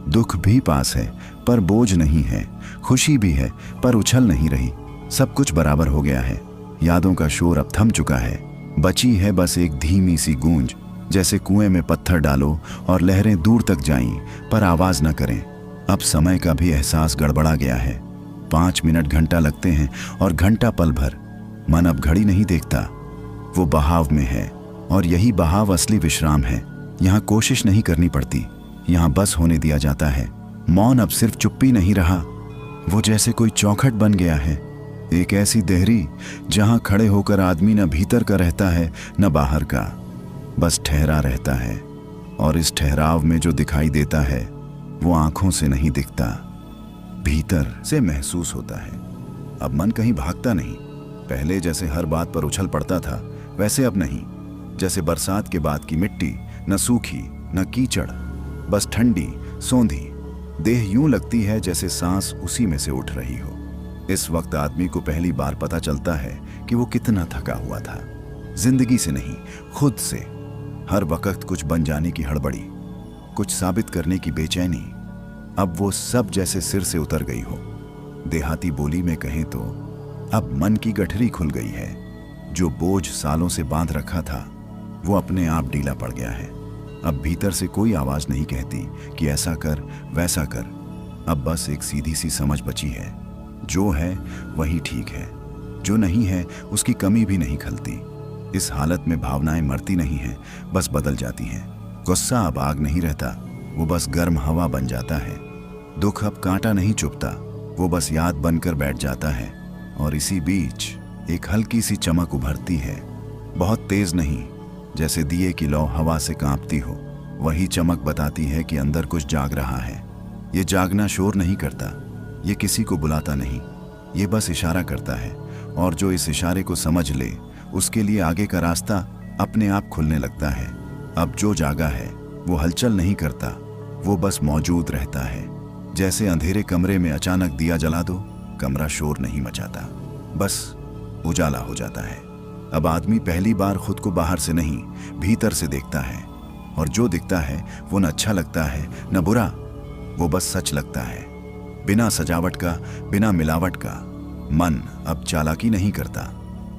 [SPEAKER 1] दुख भी पास है पर बोझ नहीं है। खुशी भी है पर उछल नहीं रही। सब कुछ बराबर हो गया है। यादों का शोर अब थम चुका है। बची है बस एक धीमी सी गूंज, जैसे कुएं में पत्थर डालो और लहरें दूर तक जाईं पर आवाज न करें। अब समय का भी एहसास गड़बड़ा गया है। 5 मिनट घंटा लगते हैं और घंटा पल भर। मन अब घड़ी नहीं देखता, वो बहाव में है और यही बहाव असली विश्राम है। यहाँ कोशिश नहीं करनी पड़ती, यहाँ बस होने दिया जाता है। मौन अब सिर्फ चुप्पी नहीं रहा, वो जैसे कोई चौखट बन गया है। एक ऐसी देहरी जहाँ खड़े होकर आदमी न भीतर का रहता है न बाहर का, बस ठहरा रहता है। और इस ठहराव में जो दिखाई देता है वो आंखों से नहीं दिखता, भीतर से महसूस होता है। अब मन कहीं भागता नहीं। पहले जैसे हर बात पर उछल पड़ता था वैसे अब नहीं। जैसे बरसात के बाद की मिट्टी, न सूखी न कीचड़, बस ठंडी सौंधी। देह यूं लगती है जैसे सांस उसी में से उठ रही हो। इस वक्त आदमी को पहली बार पता चलता है कि वो कितना थका हुआ था। जिंदगी से नहीं, खुद से। हर वक्त कुछ बन जाने की हड़बड़ी, कुछ साबित करने की बेचैनी, अब वो सब जैसे सिर से उतर गई हो। देहाती बोली में कहें तो अब मन की गठरी खुल गई है। जो बोझ सालों से बांध रखा था वो अपने आप ढीला पड़ गया है। अब भीतर से कोई आवाज नहीं कहती कि ऐसा कर वैसा कर। अब बस एक सीधी सी समझ बची है, जो है वही ठीक है, जो नहीं है उसकी कमी भी नहीं खलती। इस हालत में भावनाएं मरती नहीं हैं, बस बदल जाती हैं। गुस्सा अब आग नहीं रहता, वो बस गर्म हवा बन जाता है। दुख अब कांटा नहीं चुभता, वो बस याद बनकर बैठ जाता है। और इसी बीच एक हल्की सी चमक उभरती है, बहुत तेज नहीं, जैसे दिए की लौ हवा से कांपती हो। वही चमक बताती है कि अंदर कुछ जाग रहा है। ये जागना शोर नहीं करता, ये किसी को बुलाता नहीं, ये बस इशारा करता है। और जो इस इशारे को समझ ले उसके लिए आगे का रास्ता अपने आप खुलने लगता है। अब जो जागा है वो हलचल नहीं करता, वो बस मौजूद रहता है। जैसे अंधेरे कमरे में अचानक दिया जला दो, कमरा शोर नहीं मचाता, बस उजाला हो जाता है। अब आदमी पहली बार खुद को बाहर से नहीं भीतर से देखता है। और जो दिखता है वो न अच्छा लगता है न बुरा, वो बस सच लगता है। बिना सजावट का, बिना मिलावट का। मन अब चालाकी नहीं करता।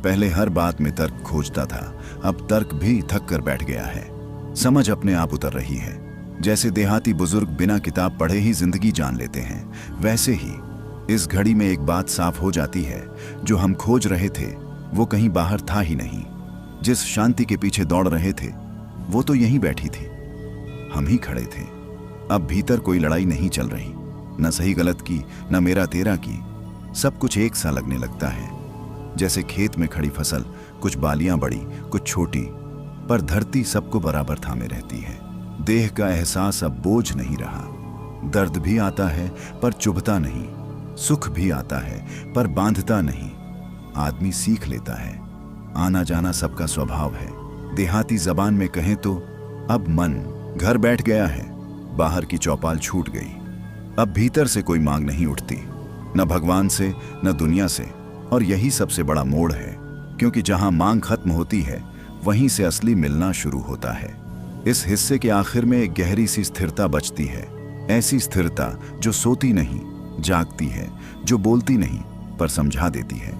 [SPEAKER 1] पहले हर बात में तर्क खोजता था, अब तर्क भी थक कर बैठ गया है। समझ अपने आप उतर रही है। जैसे देहाती बुजुर्ग बिना किताब पढ़े ही जिंदगी जान लेते हैं, वैसे ही इस घड़ी में एक बात साफ हो जाती है, जो हम खोज रहे थे वो कहीं बाहर था ही नहीं। जिस शांति के पीछे दौड़ रहे थे वो तो यहीं बैठी थी, हम ही खड़े थे। अब भीतर कोई लड़ाई नहीं चल रही, न सही गलत की न मेरा तेरा की। सब कुछ एक सा लगने लगता है, जैसे खेत में खड़ी फसल, कुछ बालियां बड़ी कुछ छोटी, पर धरती सबको बराबर थामे रहती है। देह का एहसास अब बोझ नहीं रहा। दर्द भी आता है पर चुभता नहीं, सुख भी आता है पर बांधता नहीं। आदमी सीख लेता है, आना जाना सबका स्वभाव है। देहाती जबान में कहें तो अब मन घर बैठ गया है, बाहर की चौपाल छूट गई। अब भीतर से कोई मांग नहीं उठती, न भगवान से न दुनिया से। और यही सबसे बड़ा मोड़ है, क्योंकि जहां मांग खत्म होती है वहीं से असली मिलना शुरू होता है। इस हिस्से के आखिर में एक गहरी सी स्थिरता बचती है, ऐसी स्थिरता जो सोती नहीं जागती है, जो बोलती नहीं पर समझा देती है।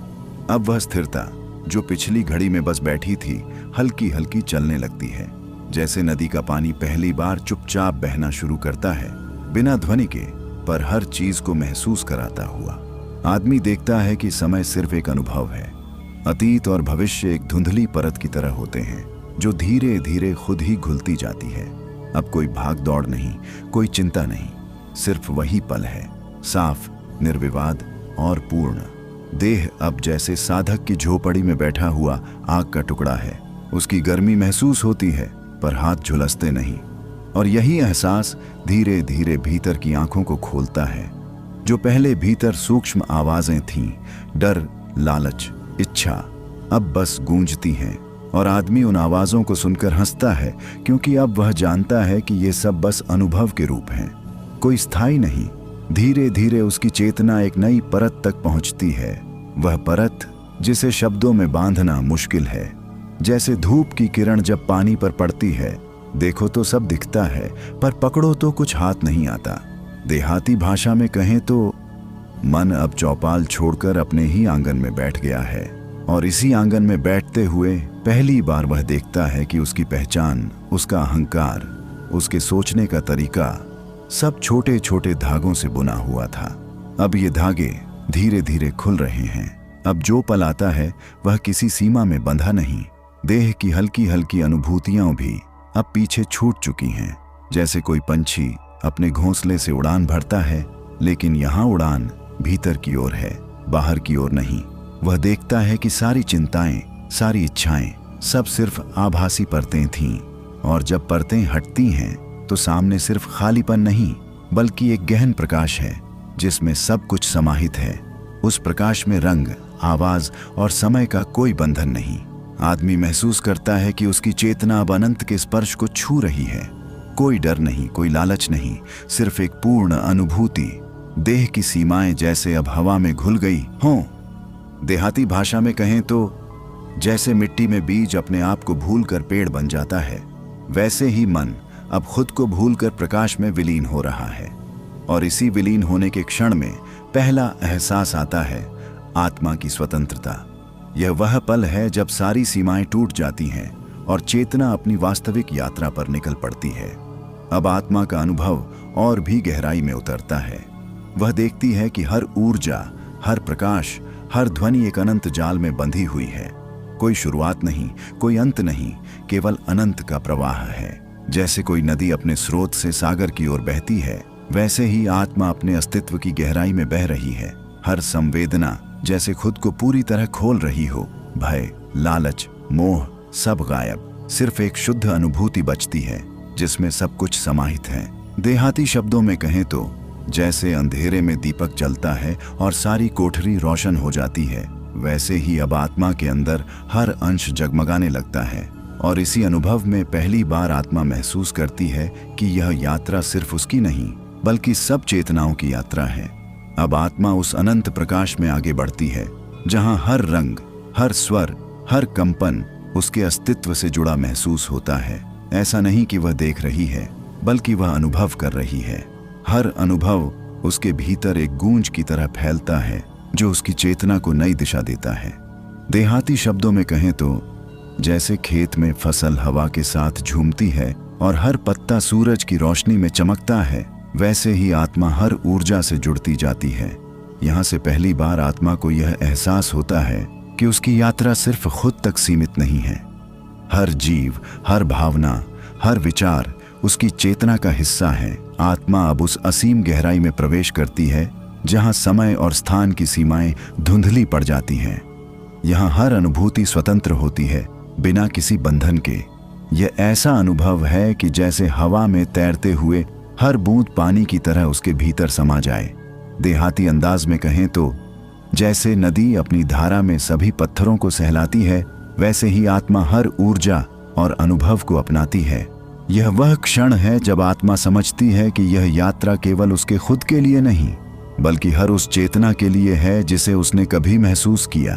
[SPEAKER 1] अब वह स्थिरता जो पिछली घड़ी में बस बैठी थी, हल्की हल्की चलने लगती है। जैसे नदी का पानी पहली बार चुपचाप बहना शुरू करता है, बिना ध्वनि के, पर हर चीज को महसूस कराता हुआ। आदमी देखता है कि समय सिर्फ एक अनुभव है। अतीत और भविष्य एक धुंधली परत की तरह होते हैं, जो धीरे धीरे खुद ही घुलती जाती है। अब कोई भाग दौड़ नहीं, कोई चिंता नहीं, सिर्फ वही पल है, साफ, निर्विवाद और पूर्ण। देह अब जैसे साधक की झोपड़ी में बैठा हुआ आग का टुकड़ा है। उसकी गर्मी महसूस होती है पर हाथ झुलसते नहीं। और यही एहसास धीरे धीरे भीतर की आंखों को खोलता है। जो पहले भीतर सूक्ष्म आवाजें थीं, डर, लालच, इच्छा, अब बस गूंजती हैं, और आदमी उन आवाज़ों को सुनकर हंसता है, क्योंकि अब वह जानता है कि ये सब बस अनुभव के रूप हैं, कोई स्थायी नहीं। धीरे धीरे उसकी चेतना एक नई परत तक पहुंचती है, वह परत जिसे शब्दों में बांधना मुश्किल है। जैसे धूप की किरण जब पानी पर पड़ती है, देखो तो सब दिखता है, पर पकड़ो तो कुछ हाथ नहीं आता। देहाती भाषा में कहें तो मन अब चौपाल छोड़कर अपने ही आंगन में बैठ गया है, और इसी आंगन में बैठते हुए पहली बार वह देखता है कि उसकी पहचान, उसका अहंकार, उसके सोचने का तरीका सब छोटे छोटे धागों से बुना हुआ था। अब ये धागे धीरे धीरे खुल रहे हैं। अब जो पल आता है वह किसी सीमा में बंधा नहीं। देह की हल्की हल्की अनुभूतियां भी अब पीछे छूट चुकी हैं। जैसे कोई पंछी अपने घोंसले से उड़ान भरता है, लेकिन यहाँ उड़ान भीतर की ओर है, बाहर की ओर नहीं। वह देखता है कि सारी चिंताएं, सारी इच्छाएं सब सिर्फ आभासी परतें थीं, और जब परतें हटती हैं तो सामने सिर्फ खालीपन नहीं, बल्कि एक गहन प्रकाश है जिसमें सब कुछ समाहित है। उस प्रकाश में रंग, आवाज और समय का कोई बंधन नहीं। आदमी महसूस करता है कि उसकी चेतना अब अनंत के स्पर्श को छू रही है। कोई डर नहीं, कोई लालच नहीं, सिर्फ एक पूर्ण अनुभूति। देह की सीमाएं जैसे अब हवा में घुल गई हों। देहाती भाषा में कहें तो जैसे मिट्टी में बीज अपने आप को भूलकर पेड़ बन जाता है, वैसे ही मन अब खुद को भूलकर प्रकाश में विलीन हो रहा है। और इसी विलीन होने के क्षण में पहला एहसास आता है आत्मा की स्वतंत्रता। यह वह पल है जब सारी सीमाएं टूट जाती हैं और चेतना अपनी वास्तविक यात्रा पर निकल पड़ती है। अब आत्मा का अनुभव और भी गहराई में उतरता है। वह देखती है कि हर ऊर्जा, हर प्रकाश, हर ध्वनि एक अनंत जाल में बंधी हुई है। कोई शुरुआत नहीं, कोई अंत नहीं, केवल अनंत का प्रवाह है। जैसे कोई नदी अपने स्रोत से सागर की ओर बहती है, वैसे ही आत्मा अपने अस्तित्व की गहराई में बह रही है। हर संवेदना जैसे खुद को पूरी तरह खोल रही हो। भय, लालच, मोह सब गायब। सिर्फ एक शुद्ध अनुभूति बचती है जिसमें सब कुछ समाहित है। देहाती शब्दों में कहें तो जैसे अंधेरे में दीपक जलता है और सारी कोठरी रोशन हो जाती है, वैसे ही अब आत्मा के अंदर हर अंश जगमगाने लगता है। और इसी अनुभव में पहली बार आत्मा महसूस करती है कि यह यात्रा सिर्फ उसकी नहीं, बल्कि सब चेतनाओं की यात्रा है। अब आत्मा उस अनंत प्रकाश में आगे बढ़ती है जहां हर रंग, हर स्वर, हर कंपन उसके अस्तित्व से जुड़ा महसूस होता है। ऐसा नहीं कि वह देख रही है, बल्कि वह अनुभव कर रही है। हर अनुभव उसके भीतर एक गूंज की तरह फैलता है जो उसकी चेतना को नई दिशा देता है। देहाती शब्दों में कहें तो जैसे खेत में फसल हवा के साथ झूमती है और हर पत्ता सूरज की रोशनी में चमकता है, वैसे ही आत्मा हर ऊर्जा से जुड़ती जाती है। यहाँ से पहली बार आत्मा को यह एहसास होता है कि उसकी यात्रा सिर्फ खुद तक सीमित नहीं है। हर जीव, हर भावना, हर विचार उसकी चेतना का हिस्सा है। आत्मा अब उस असीम गहराई में प्रवेश करती है जहाँ समय और स्थान की सीमाएं धुंधली पड़ जाती हैं। यहाँ हर अनुभूति स्वतंत्र होती है, बिना किसी बंधन के। यह ऐसा अनुभव है कि जैसे हवा में तैरते हुए हर बूंद पानी की तरह उसके भीतर समा जाए। देहाती अंदाज में कहें तो जैसे नदी अपनी धारा में सभी पत्थरों को सहलाती है, वैसे ही आत्मा हर ऊर्जा और अनुभव को अपनाती है। यह वह क्षण है जब आत्मा समझती है कि यह यात्रा केवल उसके खुद के लिए नहीं, बल्कि हर उस चेतना के लिए है जिसे उसने कभी महसूस किया।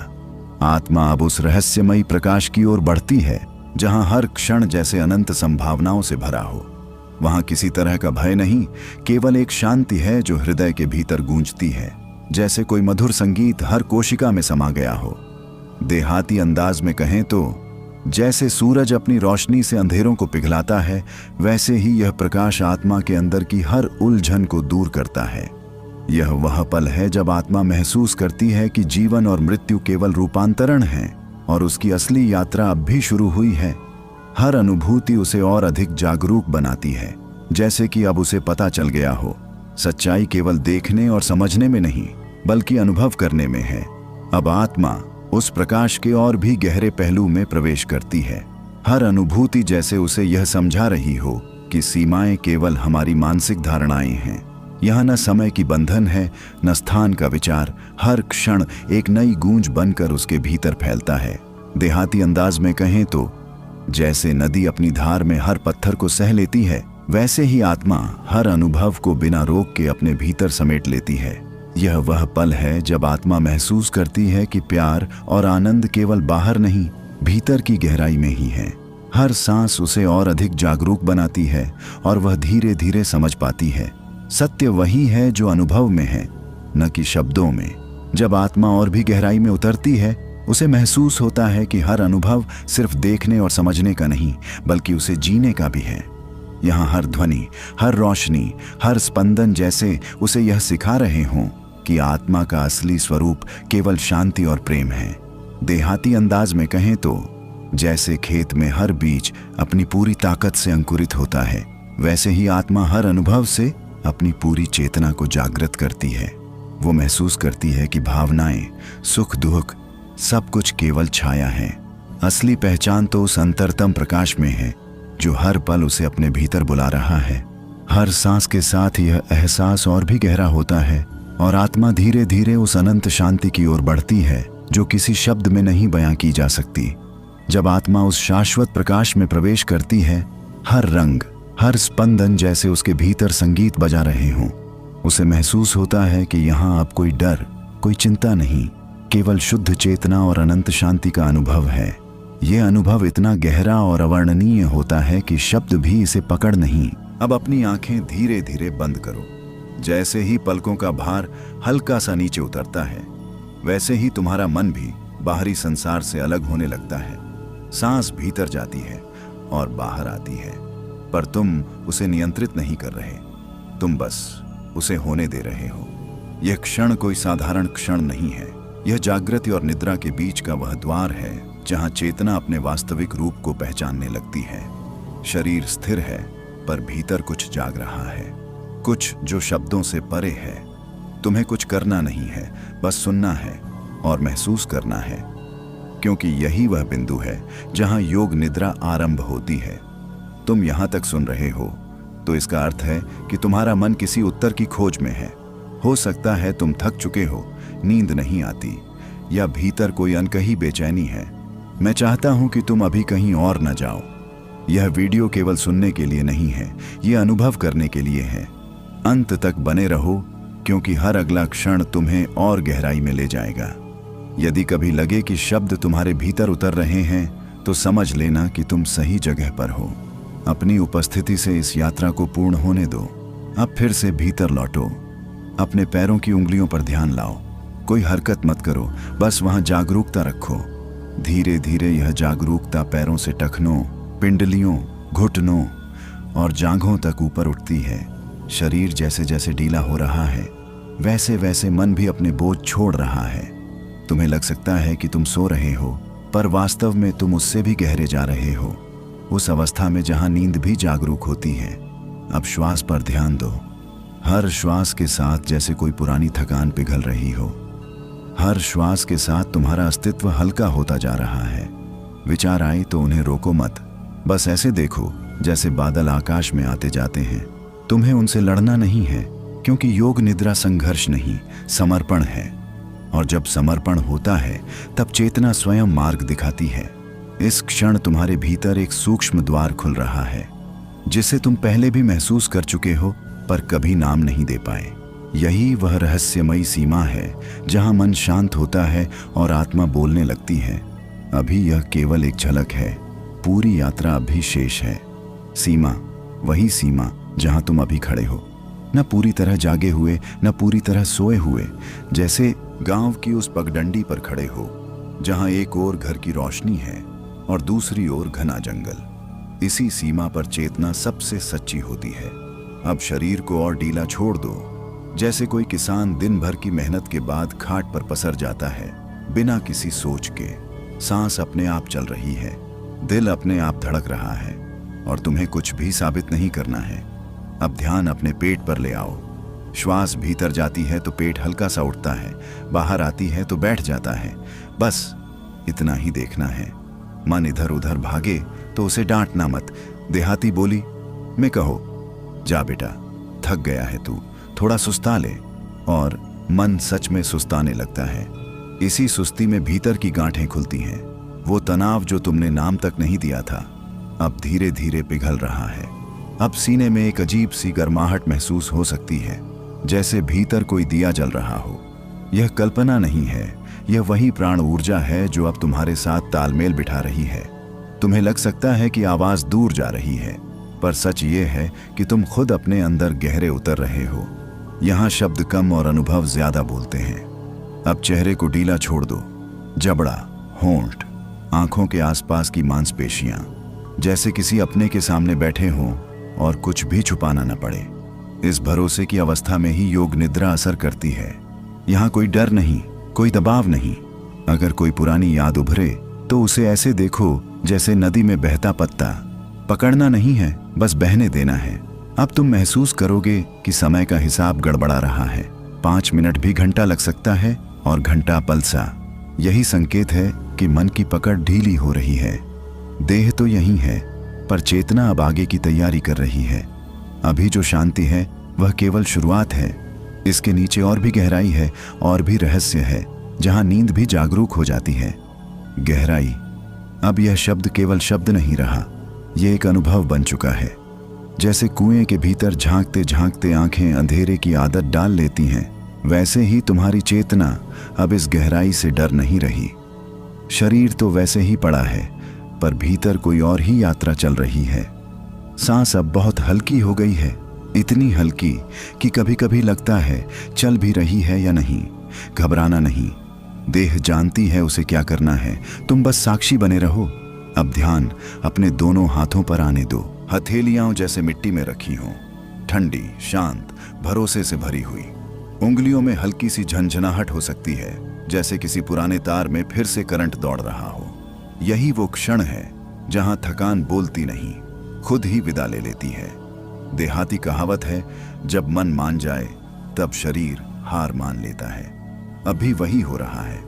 [SPEAKER 1] आत्मा अब उस रहस्यमयी प्रकाश की ओर बढ़ती है जहां हर क्षण जैसे अनंत संभावनाओं से भरा हो। वहां किसी तरह का भय नहीं, केवल एक शांति है जो हृदय के भीतर गूंजती है, जैसे कोई मधुर संगीत हर कोशिका में समा गया हो। देहाती अंदाज में कहें तो जैसे सूरज अपनी रोशनी से अंधेरों को पिघलाता है, वैसे ही यह प्रकाश आत्मा के अंदर की हर उलझन को दूर करता है। यह वह पल है जब आत्मा महसूस करती है कि जीवन और मृत्यु केवल रूपांतरण हैं और उसकी असली यात्रा अब भी शुरू हुई है। हर अनुभूति उसे और अधिक जागरूक बनाती है, जैसे कि अब उसे पता चल गया हो, सच्चाई केवल देखने और समझने में नहीं, बल्कि अनुभव करने में है। अब आत्मा उस प्रकाश के और भी गहरे पहलू में प्रवेश करती है। हर अनुभूति जैसे उसे यह समझा रही हो कि सीमाएं केवल हमारी मानसिक धारणाएं हैं। यहाँ न समय की बंधन है, न स्थान का विचार। हर क्षण एक नई गूंज बनकर उसके भीतर फैलता है। देहाती अंदाज में कहें तो जैसे नदी अपनी धार में हर पत्थर को सह लेती है, वैसे ही आत्मा हर अनुभव को बिना रोक के अपने भीतर समेट लेती है। यह वह पल है जब आत्मा महसूस करती है कि प्यार और आनंद केवल बाहर नहीं, भीतर की गहराई में ही है। हर सांस उसे और अधिक जागरूक बनाती है और वह धीरे धीरे समझ पाती है सत्य वही है जो अनुभव में है, न कि शब्दों में। जब आत्मा और भी गहराई में उतरती है, उसे महसूस होता है कि हर अनुभव सिर्फ देखने और समझने का नहीं, बल्कि उसे जीने का भी है। यहाँ हर ध्वनि, हर रोशनी, हर स्पंदन जैसे उसे यह सिखा रहे हों कि आत्मा का असली स्वरूप केवल शांति और प्रेम है। देहाती अंदाज में कहें तो जैसे खेत में हर बीज अपनी पूरी ताकत से अंकुरित होता है, वैसे ही आत्मा हर अनुभव से अपनी पूरी चेतना को जागृत करती है। वो महसूस करती है कि भावनाएं, सुख दुख सब कुछ केवल छाया है। असली पहचान तो उस अंतरतम प्रकाश में है जो हर पल उसे अपने भीतर बुला रहा है। हर सांस के साथ यह एहसास और भी गहरा होता है और आत्मा धीरे धीरे उस अनंत शांति की ओर बढ़ती है जो किसी शब्द में नहीं बयां की जा सकती। जब आत्मा उस शाश्वत प्रकाश में प्रवेश करती है, हर रंग, हर स्पंदन जैसे उसके भीतर संगीत बजा रहे हों। उसे महसूस होता है कि यहाँ अब कोई डर, कोई चिंता नहीं, केवल शुद्ध चेतना और अनंत शांति का अनुभव है। यह अनुभव इतना गहरा और अवर्णनीय होता है कि शब्द भी इसे पकड़ नहीं। अब अपनी आंखें धीरे धीरे बंद करो। जैसे ही पलकों का भार हल्का सा नीचे उतरता है, वैसे ही तुम्हारा मन भी बाहरी संसार से अलग होने लगता है। सांस भीतर जाती है और बाहर आती है, पर तुम उसे नियंत्रित नहीं कर रहे, तुम बस उसे होने दे रहे हो। यह क्षण कोई साधारण क्षण नहीं है। यह जागृति और निद्रा के बीच का वह द्वार है जहां चेतना अपने वास्तविक रूप को पहचानने लगती है। शरीर स्थिर है, पर भीतर कुछ जाग रहा है, कुछ जो शब्दों से परे है। तुम्हें कुछ करना नहीं है, बस सुनना है और महसूस करना है, क्योंकि यही वह बिंदु है जहां योग निद्रा आरंभ होती है। तुम यहां तक सुन रहे हो तो इसका अर्थ है कि तुम्हारा मन किसी उत्तर की खोज में है। हो सकता है तुम थक चुके हो, नींद नहीं आती, या भीतर कोई अनकही बेचैनी है। मैं चाहता हूं कि तुम अभी कहीं और न जाओ। यह वीडियो केवल सुनने के लिए नहीं है, यह अनुभव करने के लिए है। अंत तक बने रहो, क्योंकि हर अगला क्षण तुम्हें और गहराई में ले जाएगा। यदि कभी लगे कि शब्द तुम्हारे भीतर उतर रहे हैं, तो समझ लेना कि तुम सही जगह पर हो। अपनी उपस्थिति से इस यात्रा को पूर्ण होने दो। अब फिर से भीतर लौटो, अपने पैरों की उंगलियों पर ध्यान लाओ। कोई हरकत मत करो, बस वहां जागरूकता रखो। धीरे धीरे यह जागरूकता पैरों से टखनों, पिंडलियों, घुटनों और जांघों तक ऊपर उठती है। शरीर जैसे जैसे ढीला हो रहा है, वैसे वैसे मन भी अपने बोझ छोड़ रहा है। तुम्हें लग सकता है कि तुम सो रहे हो, पर वास्तव में तुम उससे भी गहरे जा रहे हो, उस अवस्था में जहां नींद भी जागरूक होती है। अब श्वास पर ध्यान दो। हर श्वास के साथ जैसे कोई पुरानी थकान पिघल रही हो। हर श्वास के साथ तुम्हारा अस्तित्व हल्का होता जा रहा है। विचार आए तो उन्हें रोको मत, बस ऐसे देखो जैसे बादल आकाश में आते जाते हैं। तुम्हें उनसे लड़ना नहीं है, क्योंकि योग निद्रा संघर्ष नहीं, समर्पण है। और जब समर्पण होता है, तब चेतना स्वयं मार्ग दिखाती है। इस क्षण तुम्हारे भीतर एक सूक्ष्म द्वार खुल रहा है, जिसे तुम पहले भी महसूस कर चुके हो, पर कभी नाम नहीं दे पाए। यही वह रहस्यमयी सीमा है जहां मन शांत होता है और आत्मा बोलने लगती है। अभी यह केवल एक झलक है, पूरी यात्रा अभी शेष है। सीमा, वही सीमा जहां तुम अभी खड़े हो, न पूरी तरह जागे हुए, न पूरी तरह सोए हुए, जैसे गांव की उस पगडंडी पर खड़े हो, जहां एक ओर घर की रोशनी है और दूसरी ओर घना जंगल। इसी सीमा पर चेतना सबसे सच्ची होती है। अब शरीर को और ढीला छोड़ दो, जैसे कोई किसान दिन भर की मेहनत के बाद खाट पर पसर जाता है, बिना किसी सोच के। सांस अपने आप चल रही है, दिल अपने आप धड़क रहा है, और तुम्हें कुछ भी साबित नहीं करना है। अब ध्यान अपने पेट पर ले आओ। श्वास भीतर जाती है तो पेट हल्का सा उठता है, बाहर आती है तो बैठ जाता है। बस इतना ही देखना है। मन इधर उधर भागे तो उसे डांटना मत। देहाती बोली में कहो, जा बेटा, थक गया है तू, थोड़ा सुस्ता ले। और मन सच में सुस्ताने लगता है। इसी सुस्ती में भीतर की गांठें खुलती हैं। वो तनाव जो तुमने नाम तक नहीं दिया था, अब धीरे धीरे पिघल रहा है। अब सीने में एक अजीब सी गर्माहट महसूस हो सकती है, जैसे भीतर कोई दिया जल रहा हो। यह कल्पना नहीं है, यह वही प्राण ऊर्जा है जो अब तुम्हारे साथ तालमेल बिठा रही है। तुम्हें लग सकता है कि आवाज दूर जा रही है, पर सच ये है कि तुम खुद अपने अंदर गहरे उतर रहे हो। यहाँ शब्द कम और अनुभव ज्यादा बोलते हैं। अब चेहरे को ढीला छोड़ दो। जबड़ा, होंठ, आंखों के आसपास की मांसपेशियां, जैसे किसी अपने के सामने बैठे हों और कुछ भी छुपाना न पड़े। इस भरोसे की अवस्था में ही योग निद्रा असर करती है। यहाँ कोई डर नहीं, कोई दबाव नहीं। अगर कोई पुरानी याद उभरे तो उसे ऐसे देखो जैसे नदी में बहता पत्ता। पकड़ना नहीं है, बस बहने देना है। अब तुम महसूस करोगे कि समय का हिसाब गड़बड़ा रहा है। 5 मिनट भी घंटा लग सकता है और घंटा पलसा। यही संकेत है कि मन की पकड़ ढीली हो रही है। देह तो यही है, पर चेतना अब आगे की तैयारी कर रही है। अभी जो शांति है वह केवल शुरुआत है। इसके नीचे और भी गहराई है, और भी रहस्य है, जहां नींद भी जागरूक हो जाती है। गहराई। अब यह शब्द केवल शब्द नहीं रहा, यह एक अनुभव बन चुका है। जैसे कुएं के भीतर झांकते झांकते आंखें अंधेरे की आदत डाल लेती हैं, वैसे ही तुम्हारी चेतना अब इस गहराई से डर नहीं रही। शरीर तो वैसे ही पड़ा है, पर भीतर कोई और ही यात्रा चल रही है। सांस अब बहुत हल्की हो गई है, इतनी हल्की कि कभी कभी लगता है चल भी रही है या नहीं। घबराना नहीं, देह जानती है उसे क्या करना है, तुम बस साक्षी बने रहो। अब ध्यान अपने दोनों हाथों पर आने दो। हथेलियां जैसे मिट्टी में रखी हों, ठंडी, शांत, भरोसे से भरी हुई। उंगलियों में हल्की सी झंझनाहट हो सकती है, जैसे किसी पुराने तार में फिर से करंट दौड़ रहा हो। यही वो क्षण है जहां थकान बोलती नहीं, खुद ही विदा ले लेती है। देहाती कहावत है, जब मन मान जाए तब शरीर हार मान लेता है। अभी वही हो रहा है।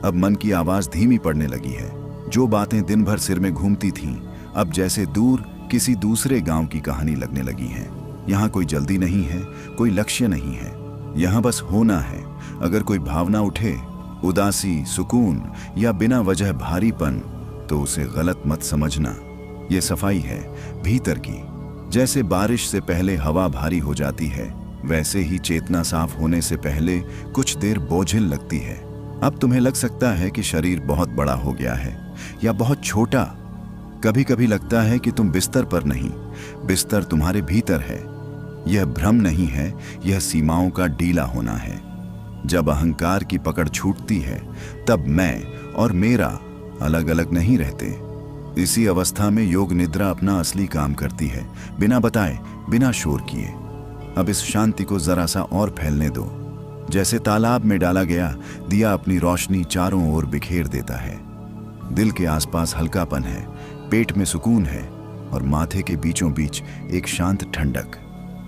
[SPEAKER 1] अब मन की आवाज धीमी पड़ने लगी है। जो बातें दिन भर सिर में घूमती थीं, अब जैसे दूर किसी दूसरे गांव की कहानी लगने लगी हैं। यहाँ कोई जल्दी नहीं है, कोई लक्ष्य नहीं है, यहाँ बस होना है। अगर कोई भावना उठे, उदासी, सुकून या बिना वजह भारीपन, तो उसे गलत मत समझना। ये सफाई है भीतर की। जैसे बारिश से पहले हवा भारी हो जाती है, वैसे ही चेतना साफ होने से पहले कुछ देर बोझिल लगती है। अब तुम्हें लग सकता है कि शरीर बहुत बड़ा हो गया है या बहुत छोटा। कभी कभी लगता है कि तुम बिस्तर पर नहीं, बिस्तर तुम्हारे भीतर है। यह भ्रम नहीं है, यह सीमाओं का ढीला होना है। जब अहंकार की पकड़ छूटती है, तब मैं और मेरा अलग अलग नहीं रहते। इसी अवस्था में योग निद्रा अपना असली काम करती है, बिना बताए, बिना शोर किए। अब इस शांति को जरा सा और फैलने दो। जैसे तालाब में डाला गया दिया अपनी रोशनी चारों ओर बिखेर देता है। दिल के आसपास हल्कापन है, पेट में सुकून है और माथे के बीचों बीच एक शांत ठंडक।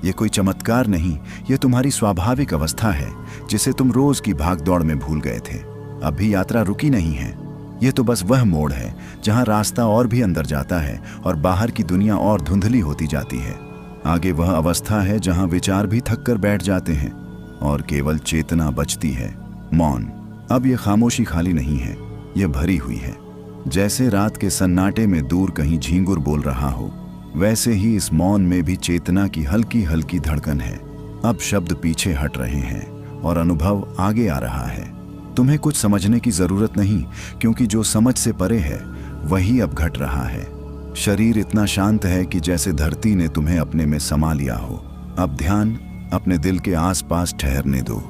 [SPEAKER 1] ये कोई चमत्कार नहीं, ये तुम्हारी स्वाभाविक अवस्था है, जिसे तुम रोज की भागदौड़ में भूल गए थे। अभी यात्रा रुकी नहीं है। ये तो बस वह मोड़ है जहां रास्ता और भी अंदर जाता है और बाहर की दुनिया और धुंधली होती जाती है। आगे वह अवस्था है जहां विचार भी थक कर बैठ जाते हैं और केवल चेतना बचती है, मौन। अब यह खामोशी खाली नहीं है, यह भरी हुई है। जैसे रात के सन्नाटे में दूर कहीं झींगुर बोल रहा हो, वैसे ही इस मौन में भी चेतना की हल्की हल्की धड़कन है। अब शब्द पीछे हट रहे हैं और अनुभव आगे आ रहा है। तुम्हें कुछ समझने की जरूरत नहीं, क्योंकि जो समझ से परे है वही अब घट रहा है। शरीर इतना शांत है कि जैसे धरती ने तुम्हें अपने में समा लिया हो। अब ध्यान अपने दिल के आसपास ठहरने दो।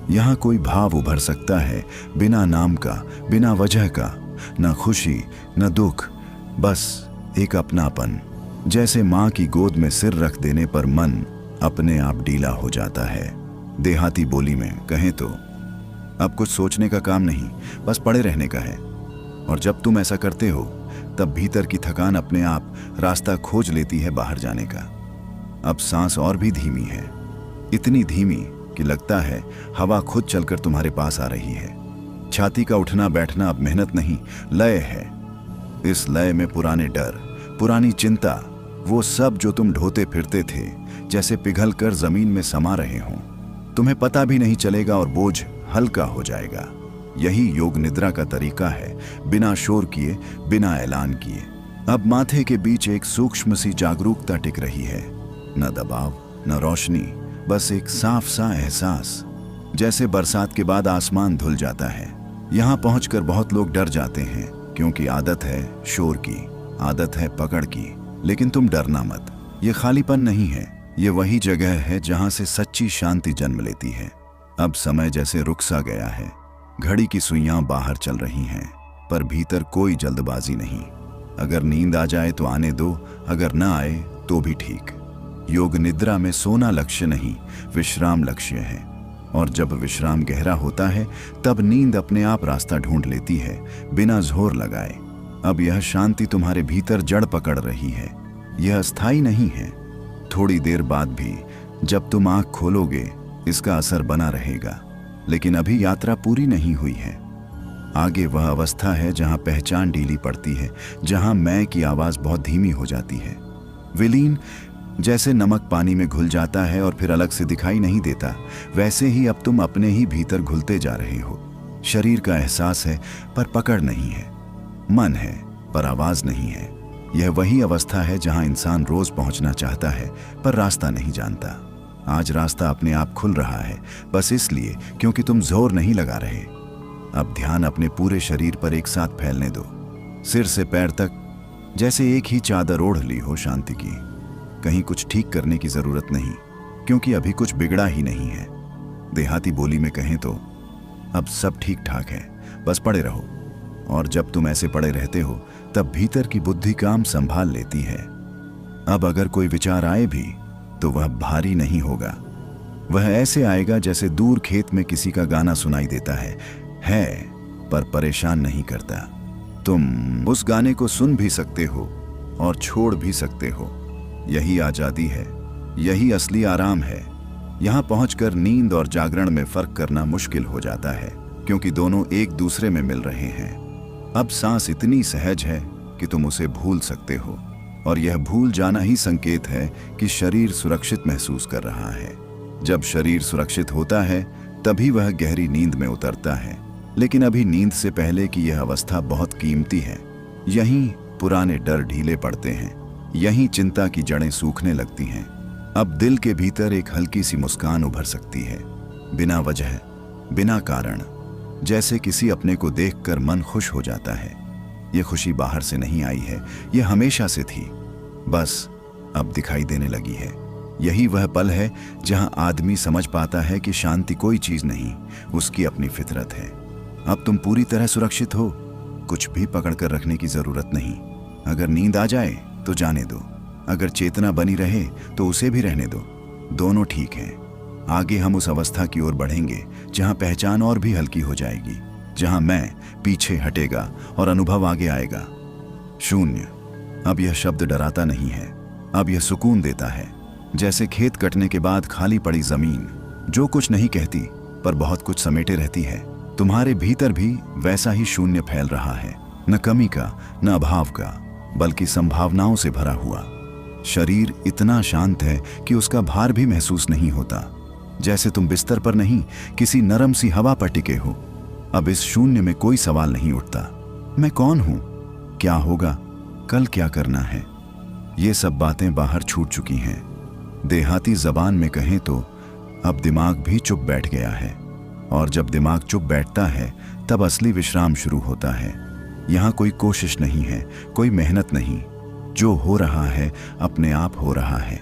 [SPEAKER 1] यहाँ कोई भाव उभर सकता है, बिना नाम का, बिना वजह का। न खुशी, न दुख, बस एक अपनापन। जैसे माँ की गोद में सिर रख देने पर मन अपने आप ढीला हो जाता है। देहाती बोली में कहें तो अब कुछ सोचने का काम नहीं, बस पड़े रहने का है। और जब तुम ऐसा करते हो, तब भीतर की थकान अपने आप रास्ता खोज लेती है बाहर जाने का। अब सांस और भी धीमी है, इतनी धीमी कि लगता है हवा खुद चलकर तुम्हारे पास आ रही है। छाती का उठना बैठना अब मेहनत नहीं, लय है। इस लय में पुराने डर, पुरानी चिंता, वो सब जो तुम ढोते फिरते थे, जैसे पिघल कर जमीन में समा रहे हों। तुम्हें पता भी नहीं चलेगा और बोझ हल्का हो जाएगा। यही योग निद्रा का तरीका है, बिना शोर किए, बिना ऐलान किए। अब माथे के बीच एक सूक्ष्म सी जागरूकता टिक रही है, न दबाव न रोशनी, बस एक साफ सा एहसास, जैसे बरसात के बाद आसमान धुल जाता है। यहाँ पहुंचकर बहुत लोग डर जाते हैं, क्योंकि आदत है शोर की, आदत है पकड़ की। लेकिन तुम डरना मत, ये खालीपन नहीं है, ये वही जगह है जहां से सच्ची शांति जन्म लेती है। अब समय जैसे रुक सा गया है, घड़ी की सुइयां बाहर चल रही हैं, पर भीतर कोई जल्दबाजी नहीं। अगर नींद आ जाए तो आने दो, अगर ना आए तो भी ठीक। योग निद्रा में सोना लक्ष्य नहीं, विश्राम लक्ष्य है। और जब विश्राम गहरा होता है, तब नींद अपने आप रास्ता ढूंढ लेती है, बिना जोर लगाए। अब यह शांति तुम्हारे भीतर जड़ पकड़ रही है, यह अस्थायी नहीं है। थोड़ी देर बाद भी जब तुम आंख खोलोगे, इसका असर बना रहेगा। लेकिन अभी यात्रा पूरी नहीं हुई है। आगे वह अवस्था है जहां पहचान ढीली पड़ती है, जहां मैं की आवाज बहुत धीमी हो जाती है। विलीन, जैसे नमक पानी में घुल जाता है और फिर अलग से दिखाई नहीं देता, वैसे ही अब तुम अपने ही भीतर घुलते जा रहे हो। शरीर का एहसास है पर पकड़ नहीं है, मन है पर आवाज नहीं है। यह वही अवस्था है जहां इंसान रोज पहुंचना चाहता है पर रास्ता नहीं जानता। आज रास्ता अपने आप खुल रहा है, बस इसलिए क्योंकि तुम जोर नहीं लगा रहे। अब ध्यान अपने पूरे शरीर पर एक साथ फैलने दो, सिर से पैर तक, जैसे एक ही चादर ओढ़ ली हो शांति की। कहीं कुछ ठीक करने की जरूरत नहीं, क्योंकि अभी कुछ बिगड़ा ही नहीं है। देहाती बोली में कहें तो अब सब ठीक ठाक है, बस पड़े रहो। और जब तुम ऐसे पड़े रहते हो, तब भीतर की बुद्धि काम संभाल लेती है। अब अगर कोई विचार आए भी तो वह भारी नहीं होगा, वह ऐसे आएगा जैसे दूर खेत में किसी का गाना सुनाई देता है पर परेशान नहीं करता। तुम उस गाने को सुन भी सकते हो और छोड़ भी सकते हो। यही आजादी है, यही असली आराम है। यहां पहुंचकर नींद और जागरण में फर्क करना मुश्किल हो जाता है, क्योंकि दोनों एक दूसरे में मिल रहे हैं। अब सांस इतनी सहज है कि तुम उसे भूल सकते हो, और यह भूल जाना ही संकेत है कि शरीर सुरक्षित महसूस कर रहा है। जब शरीर सुरक्षित होता है, तभी वह गहरी नींद में उतरता है। लेकिन अभी नींद से पहले की यह अवस्था बहुत कीमती है। यहीं पुराने डर ढीले पड़ते हैं, यहीं चिंता की जड़ें सूखने लगती हैं। अब दिल के भीतर एक हल्की सी मुस्कान उभर सकती है, बिना वजह, बिना कारण, जैसे किसी अपने को देखकर मन खुश हो जाता है। यह खुशी बाहर से नहीं आई है, यह हमेशा से थी, बस अब दिखाई देने लगी है। यही वह पल है जहां आदमी समझ पाता है कि शांति कोई चीज नहीं, उसकी अपनी फितरत है। अब तुम पूरी तरह सुरक्षित हो, कुछ भी पकड़ कर रखने की जरूरत नहीं। अगर नींद आ जाए तो जाने दो, अगर चेतना बनी रहे तो उसे भी रहने दो, दोनों ठीक हैं। आगे हम उस अवस्था की ओर बढ़ेंगे जहां पहचान और भी हल्की हो जाएगी, जहां मैं पीछे हटेगा और अनुभव आगे आएगा। शून्य। अब यह शब्द डराता नहीं है, अब यह सुकून देता है, जैसे खेत कटने के बाद खाली पड़ी जमीन, जो कुछ नहीं कहती पर बहुत कुछ समेटे रहती है। तुम्हारे भीतर भी वैसा ही शून्य फैल रहा है, न कमी का न अभाव का, बल्कि संभावनाओं से भरा हुआ। शरीर इतना शांत है कि उसका भार भी महसूस नहीं होता, जैसे तुम बिस्तर पर नहीं, किसी नरम सी हवा पर टिके हो। अब इस शून्य में कोई सवाल नहीं उठता, मैं कौन हूं, क्या होगा, कल क्या करना है। ये सब बातें बाहर छूट चुकी हैं। देहाती जबान में कहें तो अब दिमाग भी चुप बैठ गया है, और जब दिमाग चुप बैठता है तब असली विश्राम शुरू होता है। यहाँ कोई कोशिश नहीं है, कोई मेहनत नहीं, जो हो रहा है अपने आप हो रहा है।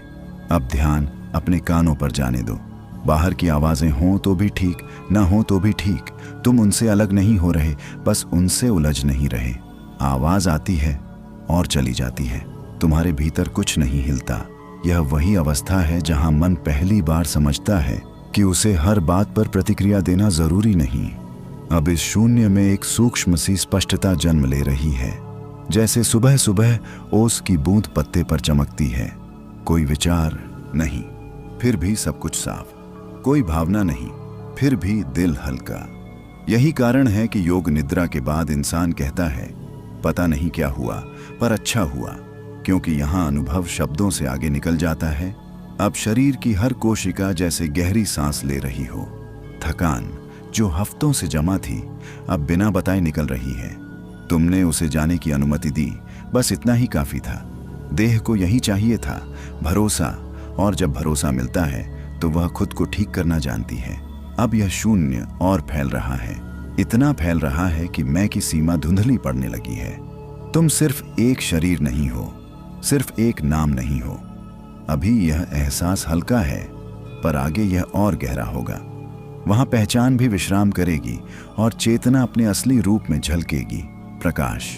[SPEAKER 1] अब ध्यान अपने कानों पर जाने दो। बाहर की आवाजें हों तो भी ठीक, ना हो तो भी ठीक, तुम उनसे अलग नहीं हो रहे, बस उनसे उलझ नहीं रहे। आवाज आती है और चली जाती है, तुम्हारे भीतर कुछ नहीं हिलता। यह वही अवस्था है जहां मन पहली बार समझता है कि उसे हर बात पर प्रतिक्रिया देना जरूरी नहीं। अब इस शून्य में एक सूक्ष्म सी स्पष्टता जन्म ले रही है, जैसे सुबह सुबह ओस की बूंद पत्ते पर चमकती है। कोई विचार नहीं, फिर भी सब कुछ साफ, कोई भावना नहीं, फिर भी दिल हल्का। यही कारण है कि योग निद्रा के बाद इंसान कहता है, पता नहीं क्या हुआ पर अच्छा हुआ, क्योंकि यहाँ अनुभव शब्दों से आगे निकल जाता है। अब शरीर की हर कोशिका जैसे गहरी सांस ले रही हो, थकान, जो हफ्तों से जमा थी अब बिना बताए निकल रही है। तुमने उसे जाने की अनुमति दी, बस इतना ही काफी था। देह को यही चाहिए था, भरोसा, और जब भरोसा मिलता है तो वह खुद को ठीक करना जानती है। अब यह शून्य और फैल रहा है, इतना फैल रहा है कि मैं की सीमा धुंधली पड़ने लगी है। तुम सिर्फ एक शरीर नहीं हो, सिर्फ एक नाम नहीं हो। अभी यह एहसास हल्का है, पर आगे यह और गहरा होगा। वहां पहचान भी विश्राम करेगी और चेतना अपने असली रूप में झलकेगी। प्रकाश।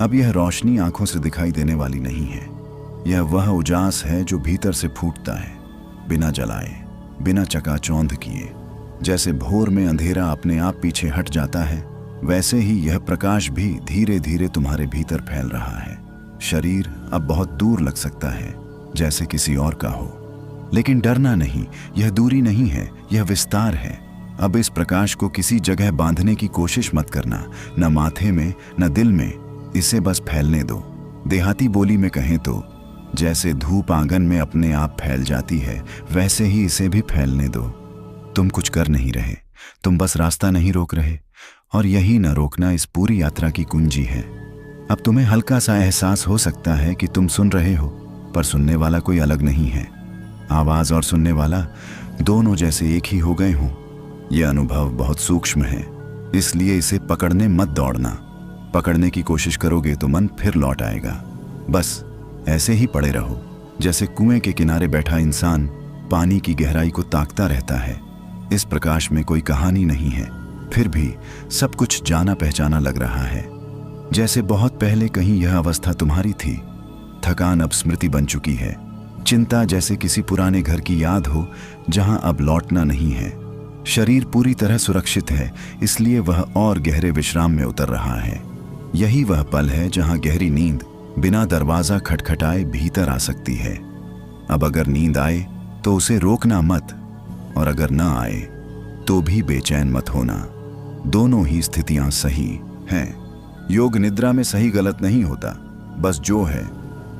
[SPEAKER 1] अब यह रोशनी आंखों से दिखाई देने वाली नहीं है। यह वह उजास है जो भीतर से फूटता है, बिना जलाए, बिना चकाचौंध किए। जैसे भोर में अंधेरा अपने आप पीछे हट जाता है, वैसे ही यह प्रकाश भी धीरे धीरे तुम्हारे भीतर फैल रहा है। शरीर अब बहुत दूर लग सकता है, जैसे किसी और का हो, लेकिन डरना नहीं, यह दूरी नहीं है, यह विस्तार है। अब इस प्रकाश को किसी जगह बांधने की कोशिश मत करना, न माथे में न दिल में, इसे बस फैलने दो। देहाती बोली में कहें तो जैसे धूप आंगन में अपने आप फैल जाती है, वैसे ही इसे भी फैलने दो। तुम कुछ कर नहीं रहे, तुम बस रास्ता नहीं रोक रहे, और यही न रोकना इस पूरी यात्रा की कुंजी है। अब तुम्हें हल्का सा एहसास हो सकता है कि तुम सुन रहे हो, पर सुनने वाला कोई अलग नहीं है। आवाज और सुनने वाला दोनों जैसे एक ही हो गए हों। यह अनुभव बहुत सूक्ष्म है, इसलिए इसे पकड़ने मत दौड़ना। पकड़ने की कोशिश करोगे तो मन फिर लौट आएगा। बस ऐसे ही पड़े रहो, जैसे कुएं के किनारे बैठा इंसान पानी की गहराई को ताकता रहता है। इस प्रकाश में कोई कहानी नहीं है, फिर भी सब कुछ जाना पहचाना लग रहा है। जैसे बहुत पहले कहीं यह अवस्था तुम्हारी थी। थकान अब स्मृति बन चुकी है। चिंता जैसे किसी पुराने घर की याद हो, जहां अब लौटना नहीं है। शरीर पूरी तरह सुरक्षित है, इसलिए वह और गहरे विश्राम में उतर रहा है। यही वह पल है जहां गहरी नींद बिना दरवाजा खटखटाए भीतर आ सकती है। अब अगर नींद आए तो उसे रोकना मत, और अगर न आए तो भी बेचैन मत होना। दोनों ही स्थितियां सही हैं। योग निद्रा में सही गलत नहीं होता, बस जो है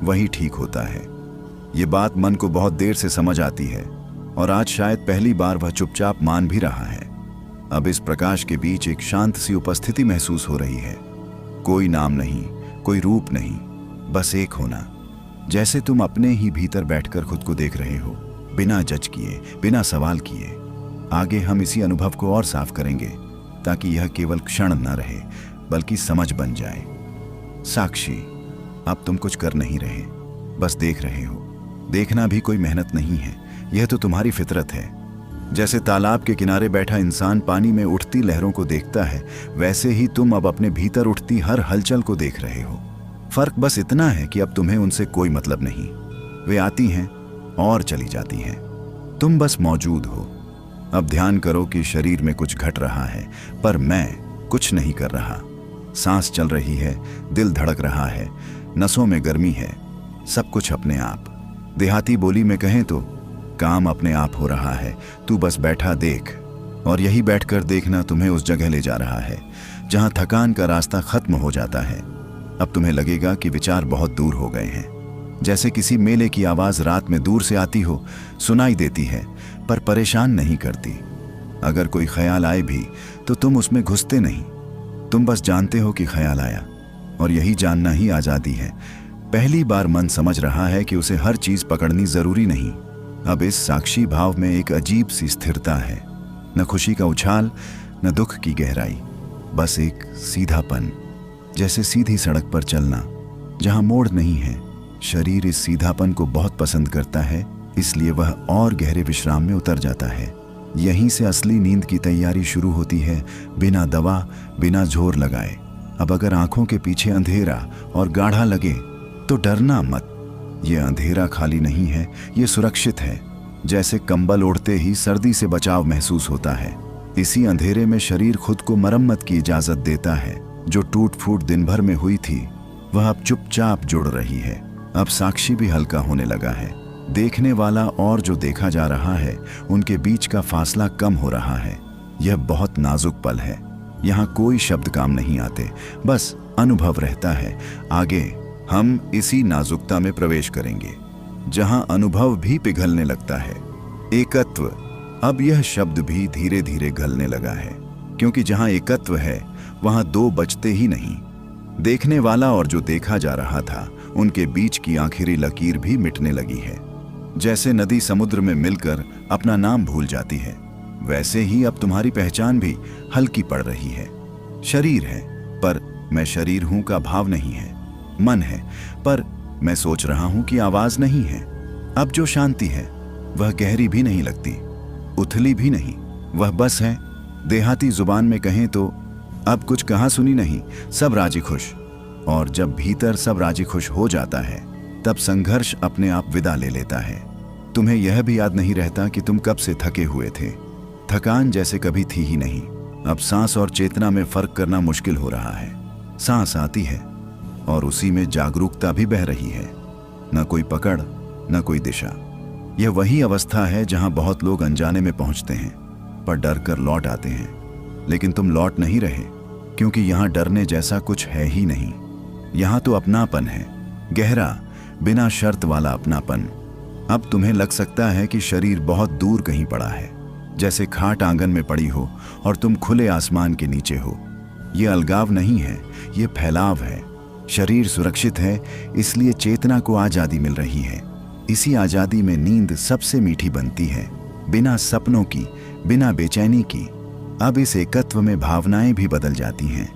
[SPEAKER 1] वही ठीक होता है। ये बात मन को बहुत देर से समझ आती है, और आज शायद पहली बार वह चुपचाप मान भी रहा है। अब इस प्रकाश के बीच एक शांत सी उपस्थिति महसूस हो रही है। कोई नाम नहीं, कोई रूप नहीं, बस एक होना। जैसे तुम अपने ही भीतर बैठकर खुद को देख रहे हो, बिना जज किए, बिना सवाल किए। आगे हम इसी अनुभव को और साफ करेंगे, ताकि यह केवल क्षण न रहे, बल्कि समझ बन जाए। साक्षी, अब तुम कुछ कर नहीं रहे, बस देख रहे हो। देखना भी कोई मेहनत नहीं है, यह तो तुम्हारी फितरत है। जैसे तालाब के किनारे बैठा इंसान पानी में उठती लहरों को देखता है, वैसे ही तुम अब अपने भीतर उठती हर हलचल को देख रहे हो। फर्क बस इतना है कि अब तुम्हें उनसे कोई मतलब नहीं। वे आती हैं और चली जाती हैं, तुम बस मौजूद हो। अब ध्यान करो कि शरीर में कुछ घट रहा है, पर मैं कुछ नहीं कर रहा। सांस चल रही है, दिल धड़क रहा है, नसों में गर्मी है, सब कुछ अपने आप। देहाती बोली में कहें तो काम अपने आप हो रहा है, तू बस बैठा देख। और यही बैठकर देखना तुम्हें उस जगह ले जा रहा है जहां थकान का रास्ता खत्म हो जाता है। अब तुम्हें लगेगा कि विचार बहुत दूर हो गए हैं, जैसे किसी मेले की आवाज रात में दूर से आती हो, सुनाई देती है पर परेशान नहीं करती। अगर कोई ख्याल आए भी तो तुम उसमें घुसते नहीं, तुम बस जानते हो कि ख्याल आया, और यही जानना ही आजादी है। पहली बार मन समझ रहा है कि उसे हर चीज पकड़नी जरूरी नहीं। अब इस साक्षी भाव में एक अजीब सी स्थिरता है, न खुशी का उछाल, न दुख की गहराई, बस एक सीधापन, जैसे सीधी सड़क पर चलना जहां मोड़ नहीं है। शरीर इस सीधापन को बहुत पसंद करता है, इसलिए वह और गहरे विश्राम में उतर जाता है। यहीं से असली नींद की तैयारी शुरू होती है, बिना दवा, बिना जोर लगाए। अब अगर आंखों के पीछे अंधेरा और गाढ़ा लगे तो डरना मत। यह अंधेरा खाली नहीं है, यह सुरक्षित है। जैसे कंबल ओढ़ते ही सर्दी से बचाव महसूस होता है, इसी अंधेरे में शरीर खुद को मरम्मत की इजाजत देता है। जो टूट फूट दिन भर में हुई थी, वह अब चुपचाप जुड़ रही है। अब साक्षी भी हल्का होने लगा है। देखने वाला और जो देखा जा रहा है, उनके बीच का फासला कम हो रहा है। यह बहुत नाजुक पल है। यहाँ कोई शब्द काम नहीं आते, बस अनुभव रहता है। आगे हम इसी नाजुकता में प्रवेश करेंगे, जहां अनुभव भी पिघलने लगता है। एकत्व, अब यह शब्द भी धीरे धीरे गलने लगा है, क्योंकि जहां एकत्व है वहां दो बचते ही नहीं। देखने वाला और जो देखा जा रहा था, उनके बीच की आखिरी लकीर भी मिटने लगी है। जैसे नदी समुद्र में मिलकर अपना नाम भूल जाती है, वैसे ही अब तुम्हारी पहचान भी हल्की पड़ रही है। शरीर है पर मैं शरीर हूं का भाव नहीं है। मन है पर मैं सोच रहा हूं कि आवाज नहीं है। अब जो शांति है वह गहरी भी नहीं लगती, उथली भी नहीं, वह बस है। देहाती जुबान में कहें तो अब कुछ कहा सुनी नहीं, सब राजी खुश। और जब भीतर सब राजी खुश हो जाता है, तब संघर्ष अपने आप विदा ले लेता है। तुम्हें यह भी याद नहीं रहता कि तुम कब से थके हुए थे। थकान जैसे कभी थी ही नहीं। अब सांस और चेतना में फर्क करना मुश्किल हो रहा है। सांस आती है और उसी में जागरूकता भी बह रही है। न कोई पकड़, न कोई दिशा। यह वही अवस्था है जहां बहुत लोग अनजाने में पहुंचते हैं, पर डर कर लौट आते हैं। लेकिन तुम लौट नहीं रहे, क्योंकि यहां डरने जैसा कुछ है ही नहीं। यहां तो अपनापन है, गहरा, बिना शर्त वाला अपनापन। अब तुम्हें लग सकता है कि शरीर बहुत दूर कहीं पड़ा है, जैसे खाट आंगन में पड़ी हो और तुम खुले आसमान के नीचे हो। ये अलगाव नहीं है, ये फैलाव है। शरीर सुरक्षित है, इसलिए चेतना को आजादी मिल रही है। इसी आजादी में नींद सबसे मीठी बनती है, बिना सपनों की, बिना बेचैनी की। अब इस एकत्व में भावनाएं भी बदल जाती हैं।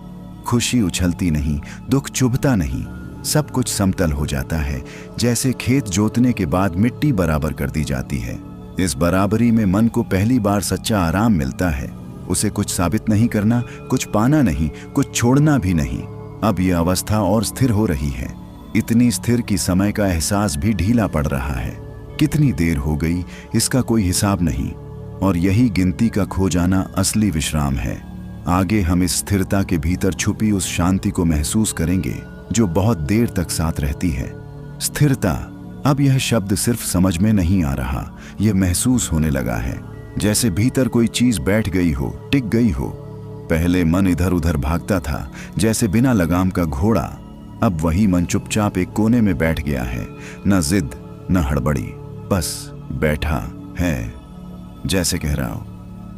[SPEAKER 1] खुशी उछलती नहीं, दुख चुभता नहीं, सब कुछ समतल हो जाता है, जैसे खेत जोतने के बाद मिट्टी बराबर कर दी जाती है। इस बराबरी में मन को पहली बार सच्चा आराम मिलता है। उसे कुछ साबित नहीं करना, कुछ पाना नहीं, कुछ छोड़ना भी नहीं। अब यह अवस्था और स्थिर हो रही है, इतनी स्थिर कि समय का एहसास भी ढीला पड़ रहा है। कितनी देर हो गई इसका कोई हिसाब नहीं, और यही गिनती का खो जाना असली विश्राम है। आगे हम इस स्थिरता के भीतर छुपी उस शांति को महसूस करेंगे जो बहुत देर तक साथ रहती है। स्थिरता, अब यह शब्द सिर्फ समझ में नहीं आ रहा, यह महसूस होने लगा है, जैसे भीतर कोई चीज बैठ गई हो, टिक गई हो। पहले मन इधर उधर भागता था, जैसे बिना लगाम का घोड़ा। अब वही मन चुपचाप एक कोने में बैठ गया है, न जिद न हड़बड़ी, बस बैठा है। जैसे कह रहा हो,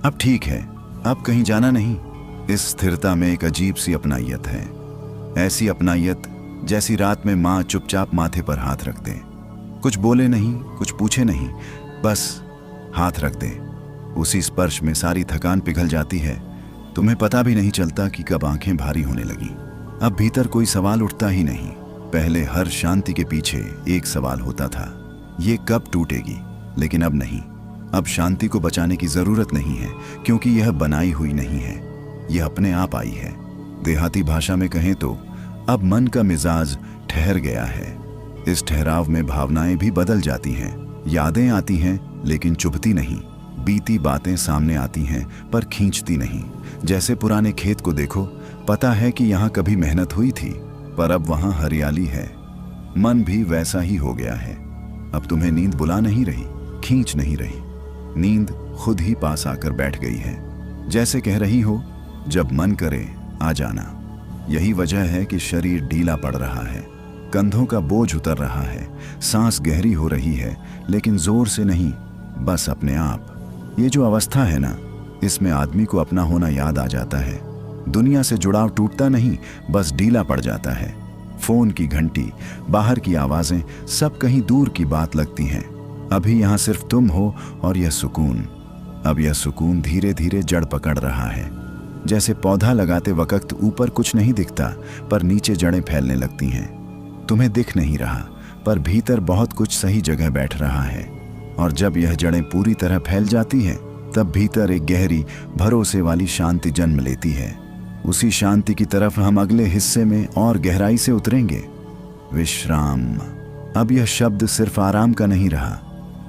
[SPEAKER 1] अब ठीक है, अब कहीं जाना नहीं। इस स्थिरता में एक अजीब सी अपनायत है, ऐसी अपनायत जैसी रात में माँ चुपचाप माथे पर हाथ रख दे, कुछ बोले नहीं, कुछ पूछे नहीं, बस हाथ रख दे। उसी स्पर्श में सारी थकान पिघल जाती है। तुम्हें पता भी नहीं चलता कि कब आंखें भारी होने लगी। अब भीतर कोई सवाल उठता ही नहीं। पहले हर शांति के पीछे एक सवाल होता था, ये कब टूटेगी। लेकिन अब नहीं। अब शांति को बचाने की जरूरत नहीं है, क्योंकि यह बनाई हुई नहीं है, यह अपने आप आई है। देहाती भाषा में कहें तो अब मन का मिजाज ठहर गया है। इस ठहराव में भावनाएं भी बदल जाती हैं। यादें आती हैं लेकिन चुभती नहीं। बीती बातें सामने आती हैं पर खींचती नहीं। जैसे पुराने खेत को देखो, पता है कि यहाँ कभी मेहनत हुई थी, पर अब वहाँ हरियाली है। मन भी वैसा ही हो गया है। अब तुम्हें नींद बुला नहीं रही, खींच नहीं रही। नींद खुद ही पास आकर बैठ गई है, जैसे कह रही हो, जब मन करे आ जाना। यही वजह है कि शरीर ढीला पड़ रहा है, कंधों का बोझ उतर रहा है, सांस गहरी हो रही है, लेकिन जोर से नहीं, बस अपने आप। ये जो अवस्था है ना, इसमें आदमी को अपना होना याद आ जाता है। दुनिया से जुड़ाव टूटता नहीं, बस ढीला पड़ जाता है। फोन की घंटी, बाहर की आवाजें, सब कहीं दूर की बात लगती हैं। अभी यहाँ सिर्फ तुम हो और यह सुकून। अब यह सुकून धीरे धीरे जड़ पकड़ रहा है। जैसे पौधा लगाते वक्त ऊपर कुछ नहीं दिखता, पर नीचे जड़ें फैलने लगती हैं। तुम्हें दिख नहीं रहा, पर भीतर बहुत कुछ सही जगह बैठ रहा है। और जब यह जड़ें पूरी तरह फैल जाती हैं, तब भीतर एक गहरी, भरोसे वाली शांति जन्म लेती है। उसी शांति की तरफ हम अगले हिस्से में और गहराई से उतरेंगे। विश्राम। अब यह शब्द सिर्फ आराम का नहीं रहा,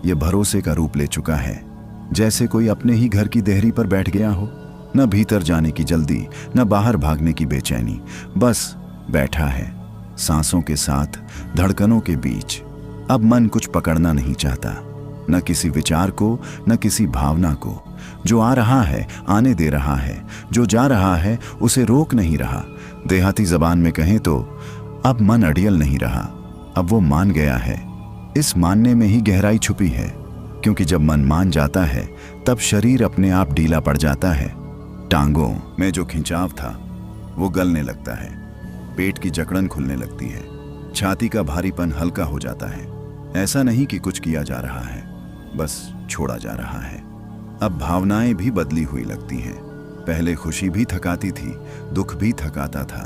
[SPEAKER 1] यह भरोसे का रूप ले चुका है। जैसे कोई अपने ही घर की देहरी पर बैठ गया हो, न भीतर जाने की जल्दी, न बाहर भागने की बेचैनी, बस बैठा है, सांसों के साथ, धड़कनों के बीच। अब मन कुछ पकड़ना नहीं चाहता, न किसी विचार को, न किसी भावना को। जो आ रहा है आने दे रहा है, जो जा रहा है उसे रोक नहीं रहा। देहाती जबान में कहें तो अब मन अड़ियल नहीं रहा, अब वो मान गया है। इस मानने में ही गहराई छुपी है, क्योंकि जब मन मान जाता है तब शरीर अपने आप ढीला पड़ जाता है। टांगों में जो खिंचाव था वो गलने लगता है, पेट की जकड़न खुलने लगती है, छाती का भारीपन हल्का हो जाता है। ऐसा नहीं कि कुछ किया जा रहा है, बस छोड़ा जा रहा है। अब भावनाएं भी बदली हुई लगती हैं। पहले खुशी भी थकाती थी, दुख भी थकाता था।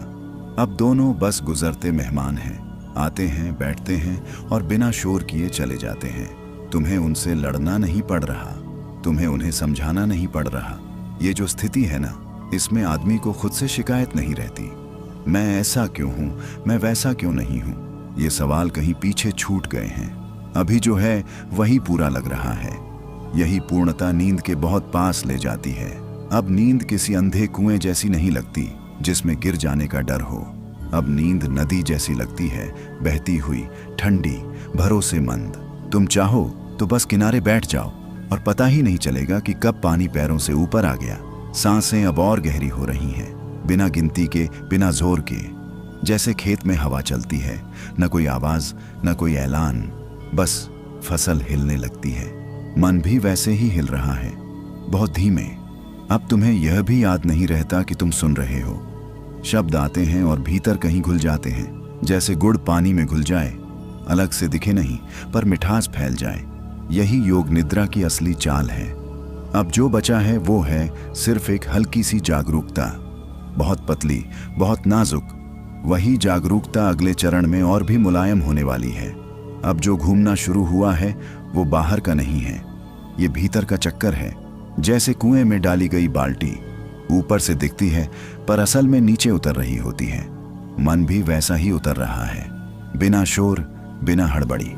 [SPEAKER 1] अब दोनों बस गुजरते मेहमान हैं, आते हैं, बैठते हैं और बिना शोर किए चले जाते हैं। तुम्हें उनसे लड़ना नहीं पड़ रहा, तुम्हें उन्हें समझाना नहीं पड़ रहा। ये जो स्थिति है ना, इसमें आदमी को खुद से शिकायत नहीं रहती। मैं ऐसा क्यों हूं, मैं वैसा क्यों नहीं हूं, ये सवाल कहीं पीछे छूट गए हैं। अभी जो है वही पूरा लग रहा है। यही पूर्णता नींद के बहुत पास ले जाती है। अब नींद किसी अंधे कुएं जैसी नहीं लगती जिसमें गिर जाने का डर हो। अब नींद नदी जैसी लगती है, बहती हुई, ठंडी, भरोसेमंद। तुम चाहो तो बस किनारे बैठ जाओ और पता ही नहीं चलेगा कि कब पानी पैरों से ऊपर आ गया। सांसें अब और गहरी हो रही हैं, बिना गिनती के, बिना जोर के। जैसे खेत में हवा चलती है, न कोई आवाज, न कोई ऐलान, बस फसल हिलने लगती है। मन भी वैसे ही हिल रहा है, बहुत धीमे। अब तुम्हें यह भी याद नहीं रहता कि तुम सुन रहे हो। शब्द आते हैं और भीतर कहीं घुल जाते हैं, जैसे गुड़ पानी में घुल जाए, अलग से दिखे नहीं पर मिठास फैल जाए। यही योग निद्रा की असली चाल है। अब जो बचा है वो है सिर्फ एक हल्की सी जागरूकता, बहुत पतली, बहुत नाजुक। वही जागरूकता अगले चरण में और भी मुलायम होने वाली है। अब जो घूमना शुरू हुआ है वो बाहर का नहीं है, ये भीतर का चक्कर है। जैसे कुएं में डाली गई बाल्टी ऊपर से दिखती है पर असल में नीचे उतर रही होती है। मन भी वैसा ही उतर रहा है, बिना शोर, बिना हड़बड़ी।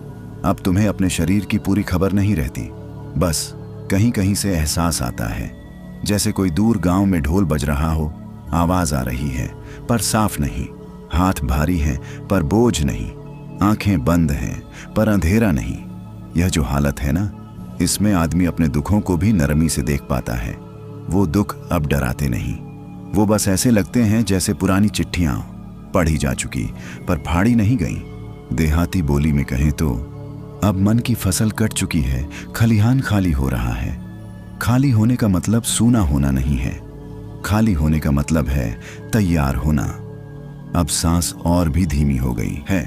[SPEAKER 1] अब तुम्हें अपने शरीर की पूरी खबर नहीं रहती, बस कहीं कहीं से एहसास आता है, जैसे कोई दूर गांव में ढोल बज रहा हो। आवाज आ रही है पर साफ नहीं, हाथ भारी हैं पर बोझ नहीं, आंखें बंद हैं पर अंधेरा नहीं। यह जो हालत है ना, इसमें आदमी अपने दुखों को भी नरमी से देख पाता है। वो दुख अब डराते नहीं, वो बस ऐसे लगते हैं जैसे पुरानी चिट्ठियां पढ़ी जा चुकी पर फाड़ी नहीं गई। देहाती बोली में कहें तो अब मन की फसल कट चुकी है, खलिहान खाली हो रहा है। खाली होने का मतलब सूना होना नहीं है, खाली होने का मतलब है तैयार होना। अब सांस और भी धीमी हो गई है,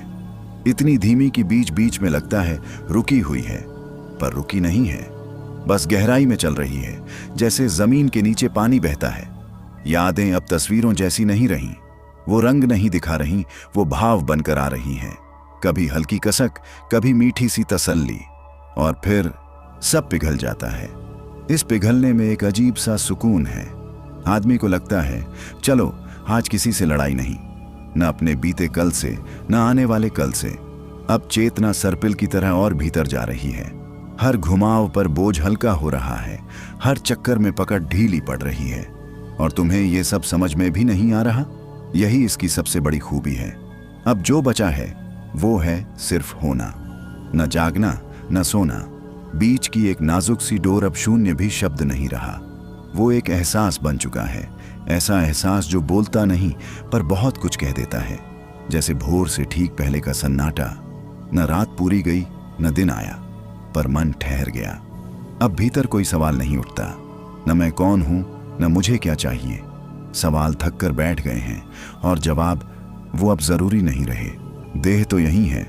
[SPEAKER 1] इतनी धीमी कि बीच बीच में लगता है रुकी हुई है, पर रुकी नहीं है, बस गहराई में चल रही है, जैसे जमीन के नीचे पानी बहता है। यादें अब तस्वीरों जैसी नहीं रहीं, वो रंग नहीं दिखा रही, वो भाव बनकर आ रही हैं। कभी हल्की कसक, कभी मीठी सी तसल्ली, और फिर सब पिघल जाता है। इस पिघलने में एक अजीब सा सुकून है। आदमी को लगता है चलो आज किसी से लड़ाई नहीं, न अपने बीते कल से, न आने वाले कल से। अब चेतना सर्पिल की तरह और भीतर जा रही है। हर घुमाव पर बोझ हल्का हो रहा है, हर चक्कर में पकड़ ढीली पड़ रही है। और तुम्हें ये सब समझ में भी नहीं आ रहा, यही इसकी सबसे बड़ी खूबी है। अब जो बचा है वो है सिर्फ होना, न जागना, न सोना। बीच की एक नाजुक सी डोर अब शून्य भी शब्द नहीं रहा, वो एक एहसास बन चुका है। ऐसा एहसास जो बोलता नहीं पर बहुत कुछ कह देता है, जैसे भोर से ठीक पहले का सन्नाटा। न रात पूरी गई, न दिन आया, पर मन ठहर गया। अब भीतर कोई सवाल नहीं उठता, न मैं कौन हूं, न मुझे क्या चाहिए। सवाल थक कर बैठ गए हैं और जवाब वो अब जरूरी नहीं रहे। देह तो यही है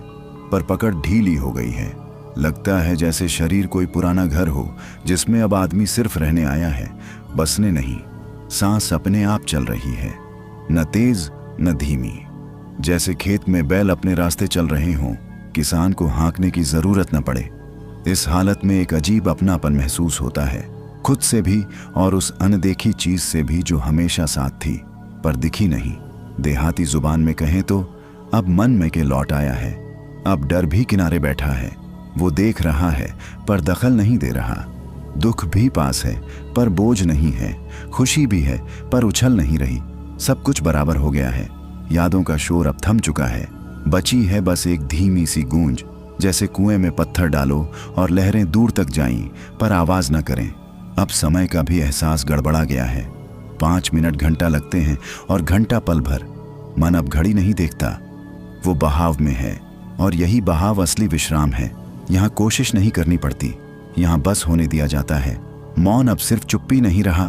[SPEAKER 1] पर पकड़ ढीली हो गई है। लगता है जैसे शरीर कोई पुराना घर हो जिसमें अब आदमी सिर्फ रहने आया है, बसने नहीं। सांस अपने आप चल रही है, न तेज न धीमी, जैसे खेत में बैल अपने रास्ते चल रहे हों, किसान को हाँकने की जरूरत न पड़े। इस हालत में एक अजीब अपनापन महसूस होता है, खुद से भी और उस अनदेखी चीज से भी जो हमेशा साथ थी पर दिखी नहीं। देहाती जुबान में कहें तो अब मन में के लौट आया है। अब डर भी किनारे बैठा है, वो देख रहा है पर दखल नहीं दे रहा। दुख भी पास है पर बोझ नहीं है, खुशी भी है पर उछल नहीं रही। सब कुछ बराबर हो गया है। यादों का शोर अब थम चुका है, बची है बस एक धीमी सी गूंज, जैसे कुएं में पत्थर डालो और लहरें दूर तक जाईं पर आवाज न करें। अब समय का भी एहसास गड़बड़ा गया है। 5 मिनट घंटा लगते हैं और घंटा पल भर। मन अब घड़ी नहीं देखता, वो बहाव में है और यही बहाव असली विश्राम है। यहाँ कोशिश नहीं करनी पड़ती, यहाँ बस होने दिया जाता है। मौन अब सिर्फ चुप्पी नहीं रहा,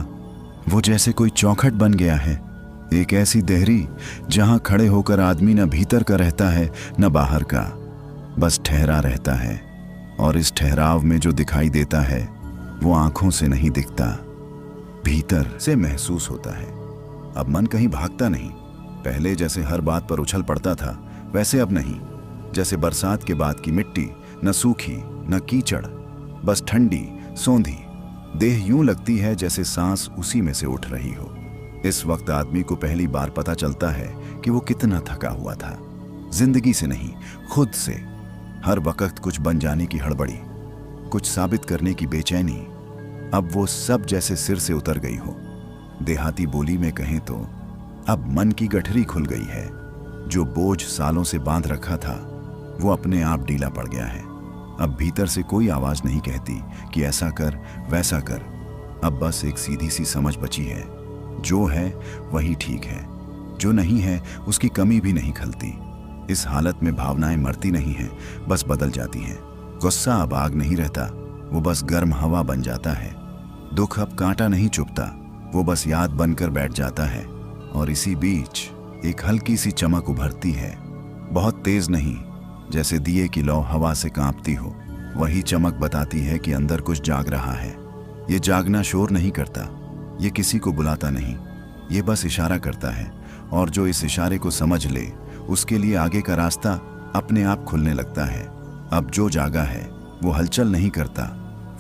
[SPEAKER 1] वो जैसे कोई चौखट बन गया है, एक ऐसी देहरी जहां खड़े होकर आदमी न भीतर का रहता है न बाहर का, बस ठहरा रहता है। और इस ठहराव में जो दिखाई देता है वो आंखों से नहीं दिखता, भीतर से महसूस होता है। अब मन कहीं भागता नहीं, पहले जैसे हर बात पर उछल पड़ता था वैसे अब नहीं। जैसे बरसात के बाद की मिट्टी, न सूखी न कीचड़, बस ठंडी सौंधी। देह यूं लगती है जैसे सांस उसी में से उठ रही हो। इस वक्त आदमी को पहली बार पता चलता है कि वो कितना थका हुआ था, जिंदगी से नहीं खुद से। हर वक्त कुछ बन जाने की हड़बड़ी, कुछ साबित करने की बेचैनी, अब वो सब जैसे सिर से उतर गई हो। देहाती बोली में कहें तो अब मन की गठरी खुल गई है। जो बोझ सालों से बांध रखा था वो अपने आप ढीला पड़ गया है। अब भीतर से कोई आवाज नहीं कहती कि ऐसा कर वैसा कर। अब बस एक सीधी सी समझ बची है, जो है वही ठीक है, जो नहीं है उसकी कमी भी नहीं खलती। इस हालत में भावनाएं मरती नहीं हैं, बस बदल जाती हैं। गुस्सा अब आग नहीं रहता, वो बस गर्म हवा बन जाता है। दुख अब कांटा नहीं चुभता, वो बस याद बनकर बैठ जाता है। और इसी बीच एक हल्की सी चमक उभरती है, बहुत तेज नहीं, जैसे दिए की लौ हवा से कांपती हो। वही चमक बताती है कि अंदर कुछ जाग रहा है। ये जागना शोर नहीं करता, ये किसी को बुलाता नहीं, ये बस इशारा करता है। और जो इस इशारे को समझ ले उसके लिए आगे का रास्ता अपने आप खुलने लगता है। अब जो जागा है वो हलचल नहीं करता,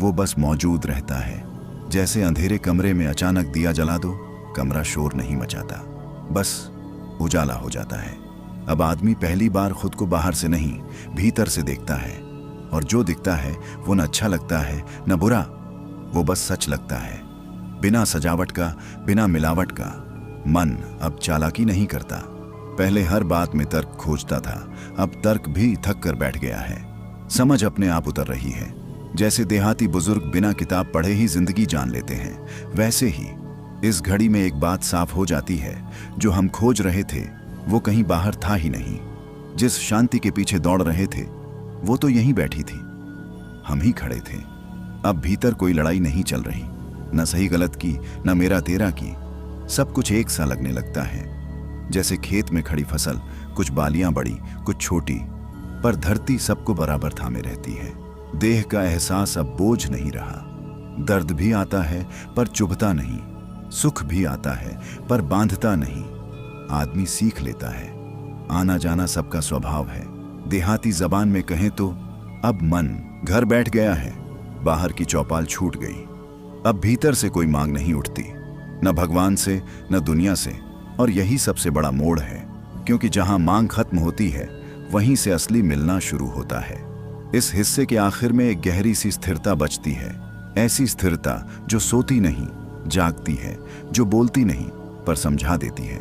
[SPEAKER 1] वो बस मौजूद रहता है। जैसे अंधेरे कमरे में अचानक दिया जला दो, कमरा शोर नहीं मचाता, बस उजाला हो जाता है। अब आदमी पहली बार खुद को बाहर से नहीं भीतर से देखता है, और जो दिखता है वो न अच्छा लगता है न बुरा, वो बस सच लगता है, बिना सजावट का, बिना मिलावट का। मन अब चालाकी नहीं करता। पहले हर बात में तर्क खोजता था, अब तर्क भी थक कर बैठ गया है। समझ अपने आप उतर रही है। जैसे देहाती बुजुर्ग बिना किताब पढ़े ही जिंदगी जान लेते हैं, वैसे ही इस घड़ी में एक बात साफ हो जाती है, जो हम खोज रहे थे वो कहीं बाहर था ही नहीं। जिस शांति के पीछे दौड़ रहे थे वो तो यहीं बैठी थी, हम ही खड़े थे। अब भीतर कोई लड़ाई नहीं चल रही, न सही गलत की न मेरा तेरा की। सब कुछ एक सा लगने लगता है, जैसे खेत में खड़ी फसल, कुछ बालियां बड़ी कुछ छोटी, पर धरती सबको बराबर थामे रहती है। देह का एहसास अब बोझ नहीं रहा। दर्द भी आता है पर चुभता नहीं, सुख भी आता है पर बांधता नहीं। आदमी सीख लेता है, आना जाना सबका स्वभाव है। देहाती जबान में कहें तो अब मन घर बैठ गया है, बाहर की चौपाल छूट गई। अब भीतर से कोई मांग नहीं उठती, न भगवान से न दुनिया से। और यही सबसे बड़ा मोड़ है, क्योंकि जहां मांग खत्म होती है वहीं से असली मिलना शुरू होता है। इस हिस्से के आखिर में एक गहरी सी स्थिरता बचती है, ऐसी स्थिरता जो सोती नहीं जागती है, जो बोलती नहीं पर समझा देती है।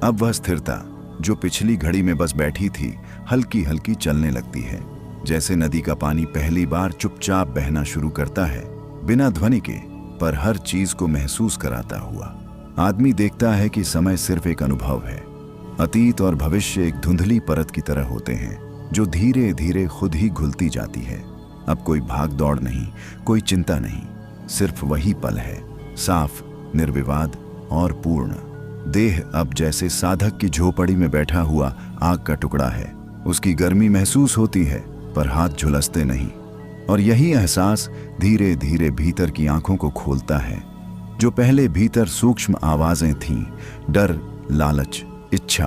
[SPEAKER 1] अब वह स्थिरता जो पिछली घड़ी में बस बैठी थी, हल्की हल्की चलने लगती है। जैसे नदी का पानी पहली बार चुपचाप बहना शुरू करता है, बिना ध्वनि के, पर हर चीज को महसूस कराता हुआ। आदमी देखता है कि समय सिर्फ एक अनुभव है। अतीत और भविष्य एक धुंधली परत की तरह होते हैं, जो धीरे धीरे खुद ही घुलती जाती है। अब कोई भाग दौड़ नहीं, कोई चिंता नहीं, सिर्फ वही पल है, साफ, निर्विवाद और पूर्ण। देह अब जैसे साधक की झोपड़ी में बैठा हुआ आग का टुकड़ा है। उसकी गर्मी महसूस होती है पर हाथ झुलसते नहीं। और यही एहसास धीरे धीरे भीतर की आंखों को खोलता है। जो पहले भीतर सूक्ष्म आवाजें थीं, डर, लालच, इच्छा,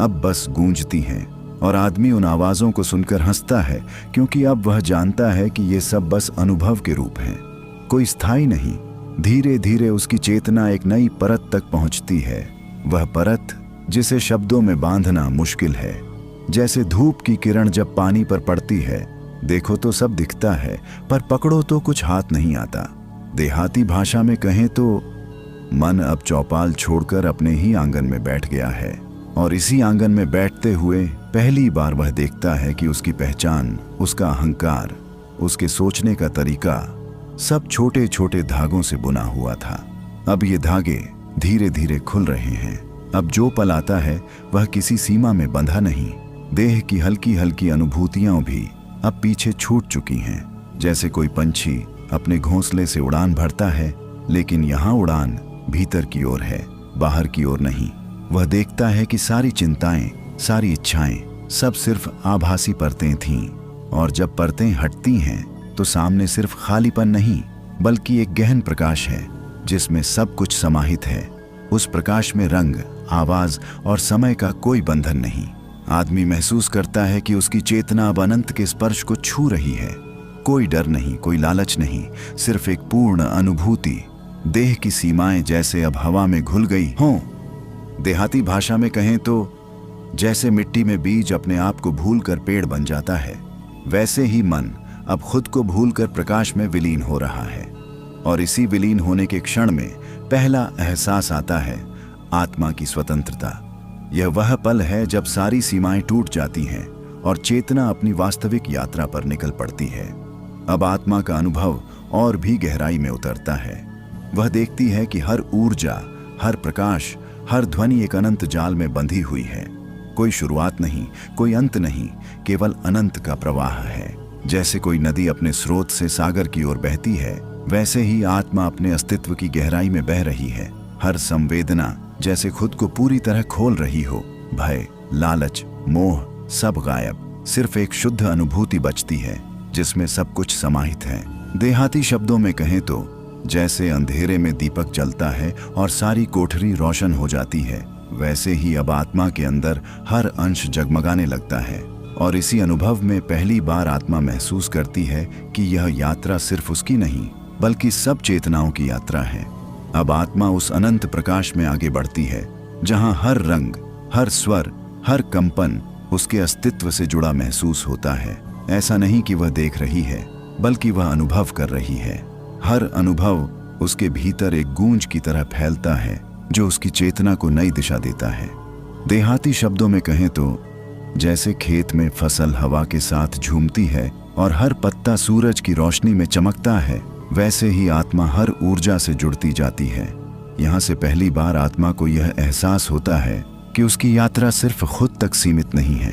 [SPEAKER 1] अब बस गूंजती हैं। और आदमी उन आवाजों को सुनकर हंसता है, क्योंकि अब वह जानता है कि ये सब बस अनुभव के रूप हैं, कोई स्थायी नहीं। धीरे धीरे उसकी चेतना एक नई परत तक पहुंचती है, वह परत जिसे शब्दों में बांधना मुश्किल है। जैसे धूप की किरण जब पानी पर पड़ती है, देखो तो सब दिखता है पर पकड़ो तो कुछ हाथ नहीं आता। देहाती भाषा में कहें तो मन अब चौपाल छोड़कर अपने ही आंगन में बैठ गया है। और इसी आंगन में बैठते हुए पहली बार वह देखता है कि उसकी पहचान, उसका अहंकार, उसके सोचने का तरीका सब छोटे छोटे धागों से बुना हुआ था। अब ये धागे धीरे धीरे खुल रहे हैं। अब जो पल आता है वह किसी सीमा में बंधा नहीं। देह की हल्की हल्की अनुभूतियां भी अब पीछे छूट चुकी हैं। जैसे कोई पंछी अपने घोंसले से उड़ान भरता है, लेकिन यहाँ उड़ान भीतर की ओर है, बाहर की ओर नहीं। वह देखता है कि सारी चिंताएं, सारी इच्छाएं सब सिर्फ आभासी परतें थीं, और जब परतें हटती हैं तो सामने सिर्फ खालीपन नहीं बल्कि एक गहन प्रकाश है जिसमें सब कुछ समाहित है। उस प्रकाश में रंग, आवाज और समय का कोई बंधन नहीं। आदमी महसूस करता है कि उसकी चेतना अब अनंत के स्पर्श को छू रही है। कोई डर नहीं, कोई लालच नहीं, सिर्फ एक पूर्ण अनुभूति। देह की सीमाएं जैसे अब हवा में घुल गई हों। देहाती भाषा में कहें तो जैसे मिट्टी में बीज अपने आप को भूलकर पेड़ बन जाता है, वैसे ही मन अब खुद को भूलकर प्रकाश में विलीन हो रहा है। और इसी विलीन होने के क्षण में पहला एहसास आता है आत्मा की स्वतंत्रता। यह वह पल है जब सारी सीमाएं टूट जाती हैं और चेतना अपनी वास्तविक यात्रा पर निकल पड़ती है। अब आत्मा का अनुभव और भी गहराई में उतरता है। वह देखती है कि हर ऊर्जा, हर प्रकाश, हर ध्वनि एक अनंत जाल में बंधी हुई है। कोई शुरुआत नहीं, कोई अंत नहीं, केवल अनंत का प्रवाह है। जैसे कोई नदी अपने स्रोत से सागर की ओर बहती है, वैसे ही आत्मा अपने अस्तित्व की गहराई में बह रही है। हर संवेदना जैसे खुद को पूरी तरह खोल रही हो। भय, लालच, मोह सब गायब। सिर्फ एक शुद्ध अनुभूति बचती है जिसमें सब कुछ समाहित है। देहाती शब्दों में कहें तो जैसे अंधेरे में दीपक जलता है और सारी कोठरी रोशन हो जाती है, वैसे ही अब आत्मा के अंदर हर अंश जगमगाने लगता है। और इसी अनुभव में पहली बार आत्मा महसूस करती है कि यह यात्रा सिर्फ उसकी नहीं बल्कि सब चेतनाओं की यात्रा है। अब आत्मा उस अनंत प्रकाश में आगे बढ़ती है जहां हर रंग, हर स्वर, हर कंपन उसके अस्तित्व से जुड़ा महसूस होता है। ऐसा नहीं कि वह देख रही है बल्कि वह अनुभव कर रही है। हर अनुभव उसके भीतर एक गूंज की तरह फैलता है जो उसकी चेतना को नई दिशा देता है। देहाती शब्दों में कहें तो जैसे खेत में फसल हवा के साथ झूमती है और हर पत्ता सूरज की रोशनी में चमकता है, वैसे ही आत्मा हर ऊर्जा से जुड़ती जाती है। यहाँ से पहली बार आत्मा को यह एहसास होता है कि उसकी यात्रा सिर्फ खुद तक सीमित नहीं है।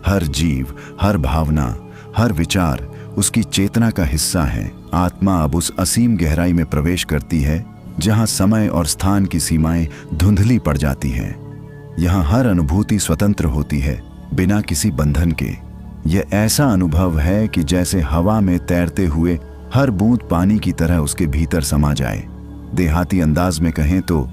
[SPEAKER 1] हर जीव, हर भावना, हर विचार उसकी चेतना का हिस्सा है। आत्मा अब उस असीम गहराई में प्रवेश करती है जहाँ समय और स्थान की सीमाएं धुंधली पड़ जाती हैं। यहाँ हर अनुभूति स्वतंत्र होती है, बिना किसी बंधन के। यह ऐसा अनुभव है कि जैसे हवा में तैरते हुए हर बूंद पानी की तरह उसके भीतर समा जाए। देहाती अंदाज में कहें तो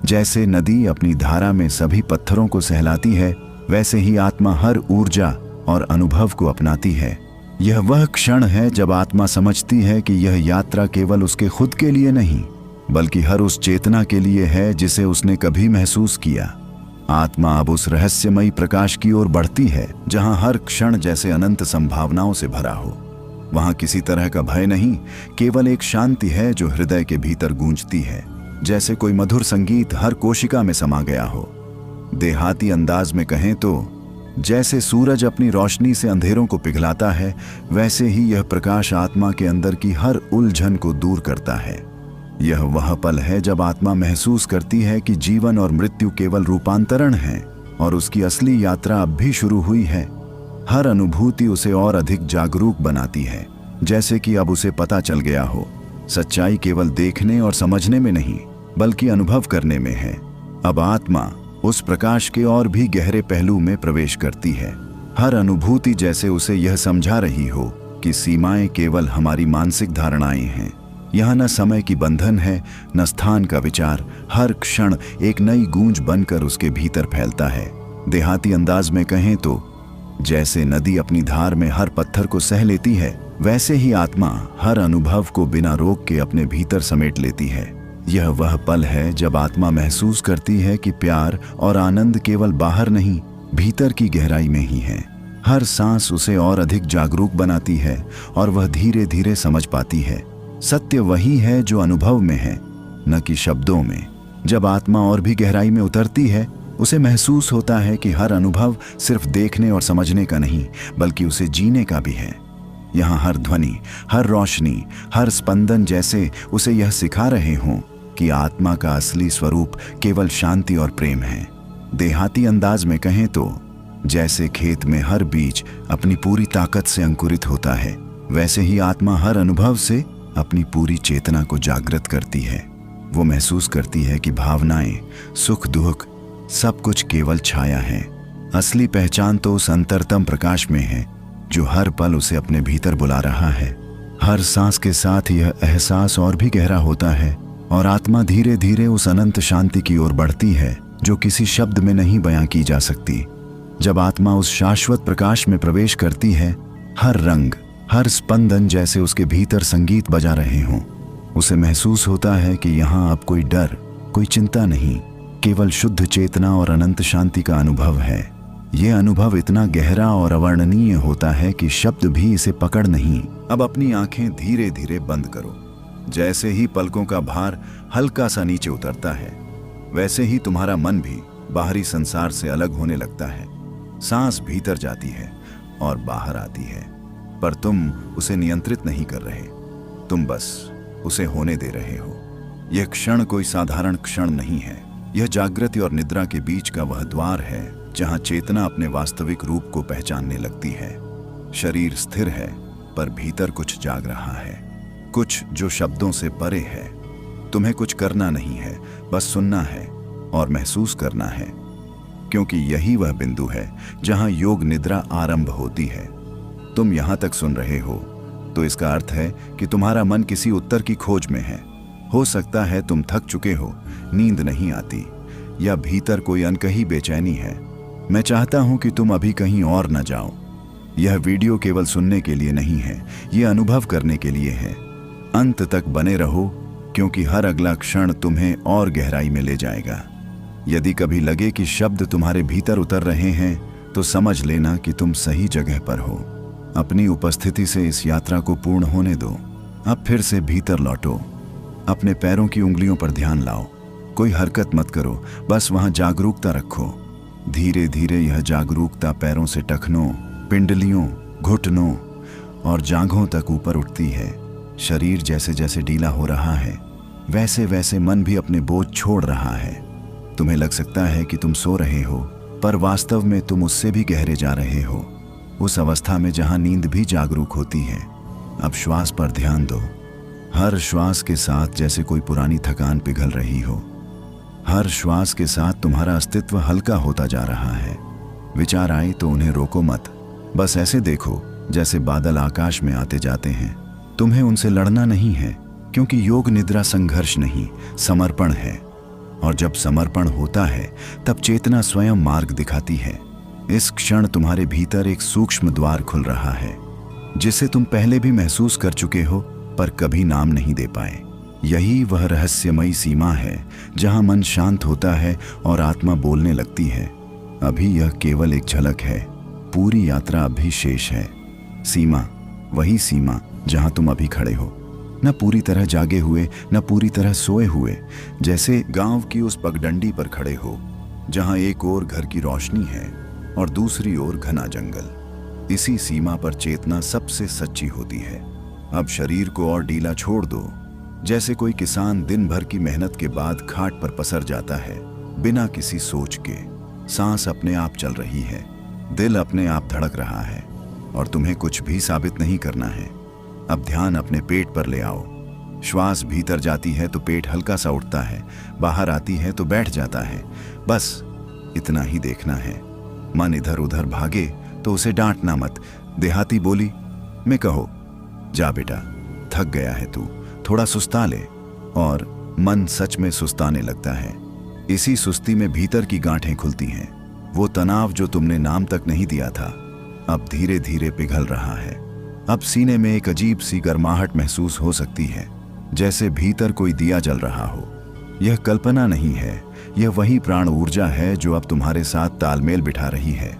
[SPEAKER 1] जैसे नदी अपनी धारा में सभी पत्थरों को सहलाती है, वैसे ही आत्मा हर ऊर्जा और अनुभव को अपनाती है। यह वह क्षण है जब आत्मा समझती है कि यह यात्रा केवल उसके खुद के लिए नहीं बल्कि हर उस चेतना के लिए है जिसे उसने कभी महसूस किया। आत्मा अब उस रहस्यमयी प्रकाश की ओर बढ़ती है जहां हर क्षण जैसे अनंत संभावनाओं से भरा हो। वहां किसी तरह का भय नहीं, केवल एक शांति है जो हृदय के भीतर गूंजती है, जैसे कोई मधुर संगीत हर कोशिका में समा गया हो। देहाती अंदाज में कहें तो जैसे सूरज अपनी रोशनी से अंधेरों को पिघलाता है, वैसे ही यह प्रकाश आत्मा के अंदर की हर उलझन को दूर करता है। यह वह पल है जब आत्मा महसूस करती है कि जीवन और मृत्यु केवल रूपांतरण हैं और उसकी असली यात्रा अब भी शुरू हुई है। हर अनुभूति उसे और अधिक जागरूक बनाती है, जैसे कि अब उसे पता चल गया हो, सच्चाई केवल देखने और समझने में नहीं बल्कि अनुभव करने में है। अब आत्मा उस प्रकाश के और भी गहरे पहलू में प्रवेश करती है। हर अनुभूति जैसे उसे यह समझा रही हो कि सीमाएं केवल हमारी मानसिक धारणाएं हैं। यहाँ न समय की बंधन है, न स्थान का विचार। हर क्षण एक नई गूंज बनकर उसके भीतर फैलता है। देहाती अंदाज में कहें तो जैसे नदी अपनी धार में हर पत्थर को सह लेती है, वैसे ही आत्मा हर अनुभव को बिना रोक के अपने भीतर समेट लेती है। यह वह पल है जब आत्मा महसूस करती है कि प्यार और आनंद केवल बाहर नहीं, भीतर की गहराई में ही है। हर सांस उसे और अधिक जागरूक बनाती है और वह धीरे धीरे समझ पाती है सत्य वही है जो अनुभव में है, न कि शब्दों में। जब आत्मा और भी गहराई में उतरती है, उसे महसूस होता है कि हर अनुभव सिर्फ देखने और समझने का नहीं बल्कि उसे जीने का भी है। यहाँ हर ध्वनि, हर रोशनी, हर स्पंदन जैसे उसे यह सिखा रहे हों कि आत्मा का असली स्वरूप केवल शांति और प्रेम है। देहाती अंदाज में कहें तो जैसे खेत में हर बीज अपनी पूरी ताकत से अंकुरित होता है, वैसे ही आत्मा हर अनुभव से अपनी पूरी चेतना को जागृत करती है। वो महसूस करती है कि भावनाएं, सुख दुख सब कुछ केवल छाया है। असली पहचान तो उस अंतरतम प्रकाश में है जो हर पल उसे अपने भीतर बुला रहा है। हर सांस के साथ यह एहसास और भी गहरा होता है और आत्मा धीरे धीरे उस अनंत शांति की ओर बढ़ती है जो किसी शब्द में नहीं बयां की जा सकती। जब आत्मा उस शाश्वत प्रकाश में प्रवेश करती है, हर रंग, हर स्पंदन जैसे उसके भीतर संगीत बजा रहे हों। उसे महसूस होता है कि यहाँ अब कोई डर, कोई चिंता नहीं, केवल शुद्ध चेतना और अनंत शांति का अनुभव है। यह अनुभव इतना गहरा और अवर्णनीय होता है कि शब्द भी इसे पकड़ नहीं। अब अपनी आंखें धीरे धीरे बंद करो। जैसे ही पलकों का भार हल्का सा नीचे उतरता है, वैसे ही तुम्हारा मन भी बाहरी संसार से अलग होने लगता है। सांस भीतर जाती है और बाहर आती है, पर तुम उसे नियंत्रित नहीं कर रहे, तुम बस उसे होने दे रहे हो। यह क्षण कोई साधारण क्षण नहीं है। यह जागृति और निद्रा के बीच का वह द्वार है जहां चेतना अपने वास्तविक रूप को पहचानने लगती है। शरीर स्थिर है, पर भीतर कुछ जाग रहा है, कुछ जो शब्दों से परे है। तुम्हें कुछ करना नहीं है, बस सुनना है और महसूस करना है, क्योंकि यही वह बिंदु है जहां योग निद्रा आरंभ होती है। तुम यहां तक सुन रहे हो तो इसका अर्थ है कि तुम्हारा मन किसी उत्तर की खोज में है। हो सकता है तुम थक चुके हो, नींद नहीं आती, या भीतर कोई अनकही बेचैनी है। मैं चाहता हूं कि तुम अभी कहीं और न जाओ। यह वीडियो केवल सुनने के लिए नहीं है, यह अनुभव करने के लिए है। अंत तक बने रहो, क्योंकि हर अगला क्षण तुम्हें और गहराई में ले जाएगा। यदि कभी लगे कि शब्द तुम्हारे भीतर उतर रहे हैं, तो समझ लेना कि तुम सही जगह पर हो। अपनी उपस्थिति से इस यात्रा को पूर्ण होने दो। अब फिर से भीतर लौटो। अपने पैरों की उंगलियों पर ध्यान लाओ। कोई हरकत मत करो, बस वहां जागरूकता रखो। धीरे धीरे यह जागरूकता पैरों से टखनों, पिंडलियों, घुटनों और जांघों तक ऊपर उठती है। शरीर जैसे जैसे ढीला हो रहा है, वैसे वैसे मन भी अपने बोझ छोड़ रहा है। तुम्हें लग सकता है कि तुम सो रहे हो, पर वास्तव में तुम उससे भी गहरे जा रहे हो, उस अवस्था में जहां नींद भी जागरूक होती है। अब श्वास पर ध्यान दो। हर श्वास के साथ जैसे कोई पुरानी थकान पिघल रही हो। हर श्वास के साथ तुम्हारा अस्तित्व हल्का होता जा रहा है। विचार आए तो उन्हें रोको मत, बस ऐसे देखो जैसे बादल आकाश में आते जाते हैं। तुम्हें उनसे लड़ना नहीं है, क्योंकि योग निद्रा संघर्ष नहीं, समर्पण है। और जब समर्पण होता है, तब चेतना स्वयं मार्ग दिखाती है। इस क्षण तुम्हारे भीतर एक सूक्ष्म द्वार खुल रहा है, जिसे तुम पहले भी महसूस कर चुके हो, पर कभी नाम नहीं दे पाए। यही वह रहस्यमयी सीमा है जहां मन शांत होता है और आत्मा बोलने लगती है। अभी यह केवल एक झलक है, पूरी यात्रा अभी शेष है। सीमा, वही सीमा जहां तुम अभी खड़े हो, न पूरी तरह जागे हुए, न पूरी तरह सोए हुए, जैसे गांव की उस पगडंडी पर खड़े हो, जहां एक ओर घर की रोशनी है और दूसरी ओर घना जंगल। इसी सीमा पर चेतना सबसे सच्ची होती है। अब शरीर को और ढीला छोड़ दो, जैसे कोई किसान दिन भर की मेहनत के बाद खाट पर पसर जाता है, बिना किसी सोच के। सांस अपने आप चल रही है, दिल अपने आप धड़क रहा है, और तुम्हें कुछ भी साबित नहीं करना है। अब ध्यान अपने पेट पर ले आओ। श्वास भीतर जाती है तो पेट हल्का सा उठता है, बाहर आती है तो बैठ जाता है। बस इतना ही देखना है। मन इधर उधर भागे तो उसे डांटना मत। देहाती बोली में कहो, जा बेटा, थक गया है तू, थोड़ा सुस्ता ले। और मन सच में सुस्ताने लगता है। इसी सुस्ती में भीतर की गांठें खुलती हैं। वो तनाव जो तुमने नाम तक नहीं दिया था, अब धीरे धीरे पिघल रहा है। अब सीने में एक अजीब सी गर्माहट महसूस हो सकती है, जैसे भीतर कोई दिया जल रहा हो। यह कल्पना नहीं है, यह वही प्राण ऊर्जा है जो अब तुम्हारे साथ तालमेल बिठा रही है।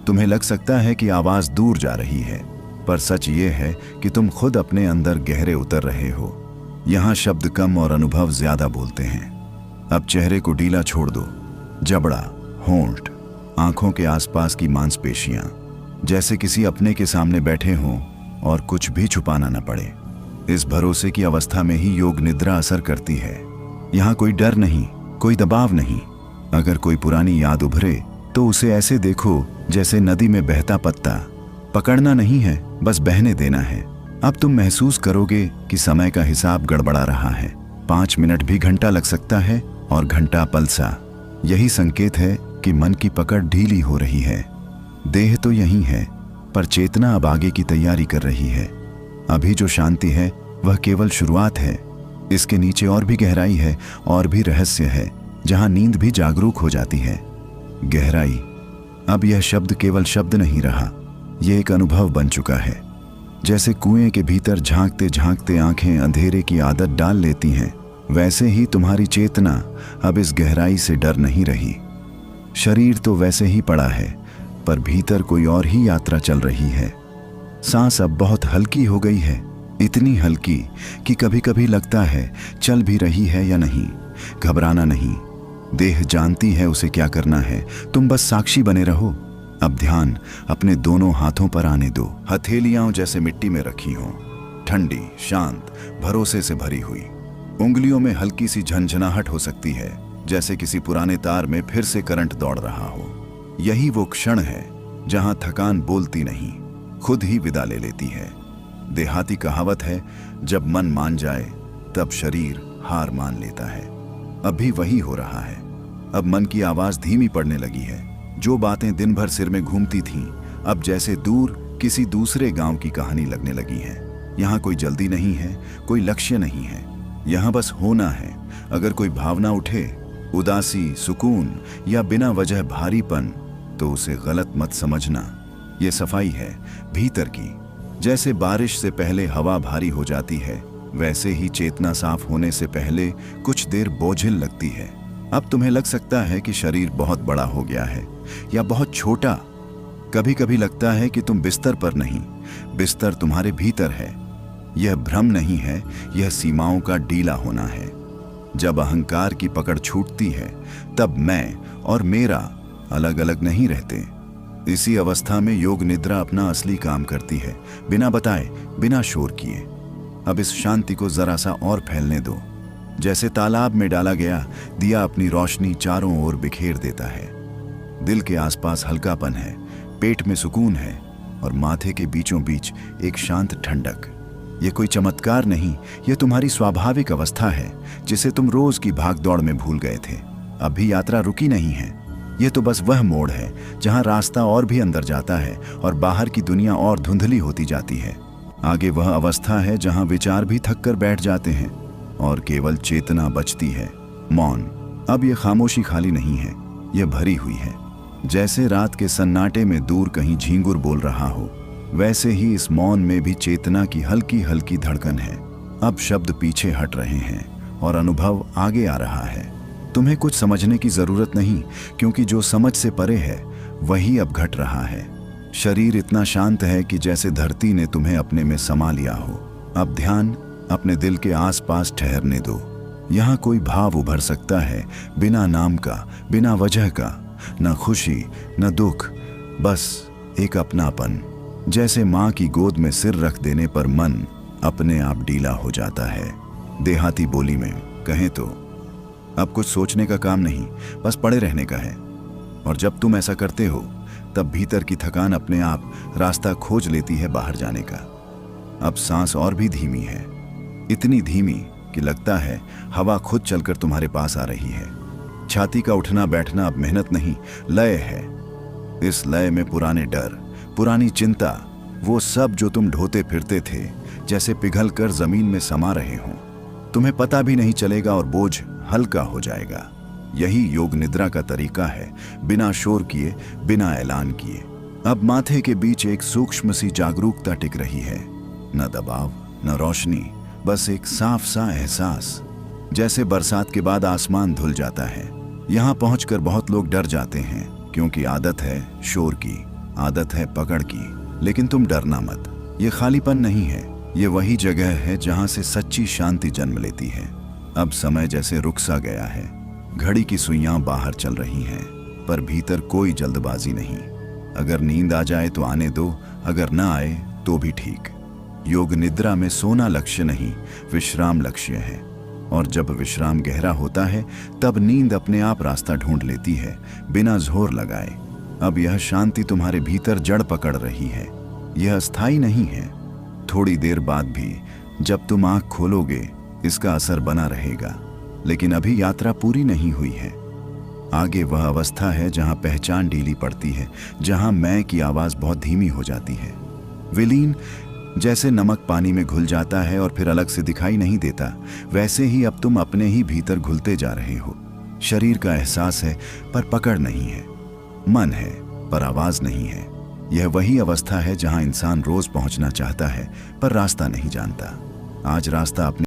[SPEAKER 1] तुम्हें लग सकता है कि आवाज दूर जा रही है, पर सच ये है कि तुम खुद अपने अंदर गहरे उतर रहे हो। यहाँ शब्द कम और अनुभव ज्यादा बोलते हैं। अब चेहरे को ढीला छोड़ दो। जबड़ा, होंठ, आंखों के आसपास की मांसपेशियां, जैसे किसी अपने के सामने बैठे हों और कुछ भी छुपाना न पड़े। इस भरोसे की अवस्था में ही योग निद्रा असर करती है। यहाँ कोई डर नहीं, कोई दबाव नहीं। अगर कोई पुरानी याद उभरे तो उसे ऐसे देखो जैसे नदी में बहता पत्ता। पकड़ना नहीं है, बस बहने देना है। अब तुम महसूस करोगे कि समय का हिसाब गड़बड़ा रहा है। 5 मिनट भी घंटा लग सकता है और घंटा पलसा। यही संकेत है कि मन की पकड़ ढीली हो रही है। देह तो यही है, पर चेतना अब आगे की तैयारी कर रही है। अभी जो शांति है वह केवल शुरुआत है। इसके नीचे और भी गहराई है, और भी रहस्य है, जहां नींद भी जागरूक हो जाती है। गहराई। अब यह शब्द केवल शब्द नहीं रहा, यह एक अनुभव बन चुका है। जैसे कुएं के भीतर झांकते झांकते आंखें अंधेरे की आदत डाल लेती हैं, वैसे ही तुम्हारी चेतना अब इस गहराई से डर नहीं रही। शरीर तो वैसे ही पड़ा है, पर भीतर कोई और ही यात्रा चल रही है। सांस अब बहुत हल्की हो गई है, इतनी हल्की कि कभी कभी लगता है चल भी रही है या नहीं। घबराना नहीं, देह जानती है उसे क्या करना है, तुम बस साक्षी बने रहो। अब ध्यान अपने दोनों हाथों पर आने दो। हथेलियां जैसे मिट्टी में रखी हों, ठंडी, शांत, भरोसे से भरी हुई। उंगलियों में हल्की सी झंझनाहट हो सकती है, जैसे किसी पुराने तार में फिर से करंट दौड़ रहा हो। यही वो क्षण है जहां थकान बोलती नहीं, खुद ही विदा ले लेती है। देहाती कहावत है, जब मन मान जाए तब शरीर हार मान लेता है। अभी वही हो रहा है। अब मन की आवाज धीमी पड़ने लगी है। जो बातें दिन भर सिर में घूमती थीं, अब जैसे दूर किसी दूसरे गांव की कहानी लगने लगी हैं। यहाँ कोई जल्दी नहीं है, कोई लक्ष्य नहीं है, यहाँ बस होना है। अगर कोई भावना उठे, उदासी, सुकून या बिना वजह भारीपन, तो उसे गलत मत समझना। ये सफाई है भीतर की। जैसे बारिश से पहले हवा भारी हो जाती है, वैसे ही चेतना साफ होने से पहले कुछ देर बोझिल लगती है। अब तुम्हें लग सकता है कि शरीर बहुत बड़ा हो गया है या बहुत छोटा। कभी कभी लगता है कि तुम बिस्तर पर नहीं, बिस्तर तुम्हारे भीतर है। यह भ्रम नहीं है, यह सीमाओं का ढीला होना है। जब अहंकार की पकड़ छूटती है, तब मैं और मेरा अलग अलग नहीं रहते। इसी अवस्था में योग निद्रा अपना असली काम करती है, बिना बताए, बिना शोर किए। अब इस शांति को जरा सा और फैलने दो। जैसे तालाब में डाला गया दिया अपनी रोशनी चारों ओर बिखेर देता है। दिल के आसपास हल्कापन है, पेट में सुकून है और माथे के बीचों बीच एक शांत ठंडक। ये कोई चमत्कार नहीं, ये तुम्हारी स्वाभाविक अवस्था है, जिसे तुम रोज की भागदौड़ में भूल गए थे। अभी यात्रा रुकी नहीं है, ये तो बस वह मोड़ है जहां रास्ता और भी अंदर जाता है और बाहर की दुनिया और धुंधली होती जाती है। आगे वह अवस्था है जहां विचार भी थक कर बैठ जाते हैं और केवल चेतना बचती है, मौन। अब यह खामोशी खाली नहीं है, यह भरी हुई है। जैसे रात के सन्नाटे में दूर कहीं झींगुर बोल रहा हो, वैसे ही इस मौन में भी चेतना की हल्की हल्की धड़कन है। अब शब्द पीछे हट रहे हैं और अनुभव आगे आ रहा है। तुम्हें कुछ समझने की जरूरत नहीं, क्योंकि जो समझ से परे है वही अब घट रहा है। शरीर इतना शांत है कि जैसे धरती ने तुम्हें अपने में समा लिया हो। अब ध्यान अपने दिल के आसपास ठहरने दो। यहाँ कोई भाव उभर सकता है, बिना नाम का, बिना वजह का, न खुशी न दुख, बस एक अपनापन। जैसे माँ की गोद में सिर रख देने पर मन अपने आप ढीला हो जाता है। देहाती बोली में कहें तो अब कुछ सोचने का काम नहीं, बस पड़े रहने का है। और जब तुम ऐसा करते हो, तब भीतर की थकान अपने आप रास्ता खोज लेती है बाहर जाने का। अब सांस और भी धीमी है, इतनी धीमी कि लगता है हवा खुद चलकर तुम्हारे पास आ रही है। छाती का उठना बैठना अब मेहनत नहीं, लय है। इस लय में पुराने डर, पुरानी चिंता, वो सब जो तुम ढोते फिरते थे, जैसे पिघल कर जमीन में समा रहे हों। तुम्हें पता भी नहीं चलेगा और बोझ हल्का हो जाएगा। यही योग निद्रा का तरीका है, बिना शोर किए, बिना ऐलान किए। अब माथे के बीच एक सूक्ष्म सी जागरूकता टिक रही है, न दबाव न रोशनी, बस एक साफ सा एहसास। जैसे बरसात के बाद आसमान धुल जाता है। यहाँ पहुंचकर बहुत लोग डर जाते हैं, क्योंकि आदत है शोर की, आदत है पकड़ की। लेकिन तुम डरना मत, ये खालीपन नहीं है, ये वही जगह है जहां से सच्ची शांति जन्म लेती है। अब समय जैसे रुक सा गया है, घड़ी की सुइयां बाहर चल रही हैं, पर भीतर कोई जल्दबाजी नहीं। अगर नींद आ जाए तो आने दो, अगर ना आए तो भी ठीक। योग निद्रा में सोना लक्ष्य नहीं, विश्राम लक्ष्य है। और जब विश्राम गहरा होता है, तब नींद अपने आप रास्ता ढूंढ लेती है, बिना जोर लगाए। अब यह शांति तुम्हारे भीतर जड़ पकड़ रही है। यह अस्थाई नहीं है, थोड़ी देर बाद भी जब तुम आंख खोलोगे इसका असर बना रहेगा। लेकिन अभी यात्रा पूरी नहीं हुई है। आगे वह अवस्था है जहां पहचान ढीली पड़ती है, जहां मैं की आवाज बहुत धीमी हो जाती है। विलीन जैसे नमक पानी में घुल जाता है और फिर अलग से दिखाई नहीं देता, वैसे ही अब तुम अपने ही भीतर घुलते जा रहे हो। शरीर का एहसास है पर पकड़ नहीं है, मन है पर आवाज नहीं है। यह वही अवस्था है जहां इंसान रोज पहुंचना चाहता है पर रास्ता नहीं जानता। आज रास्ता अपने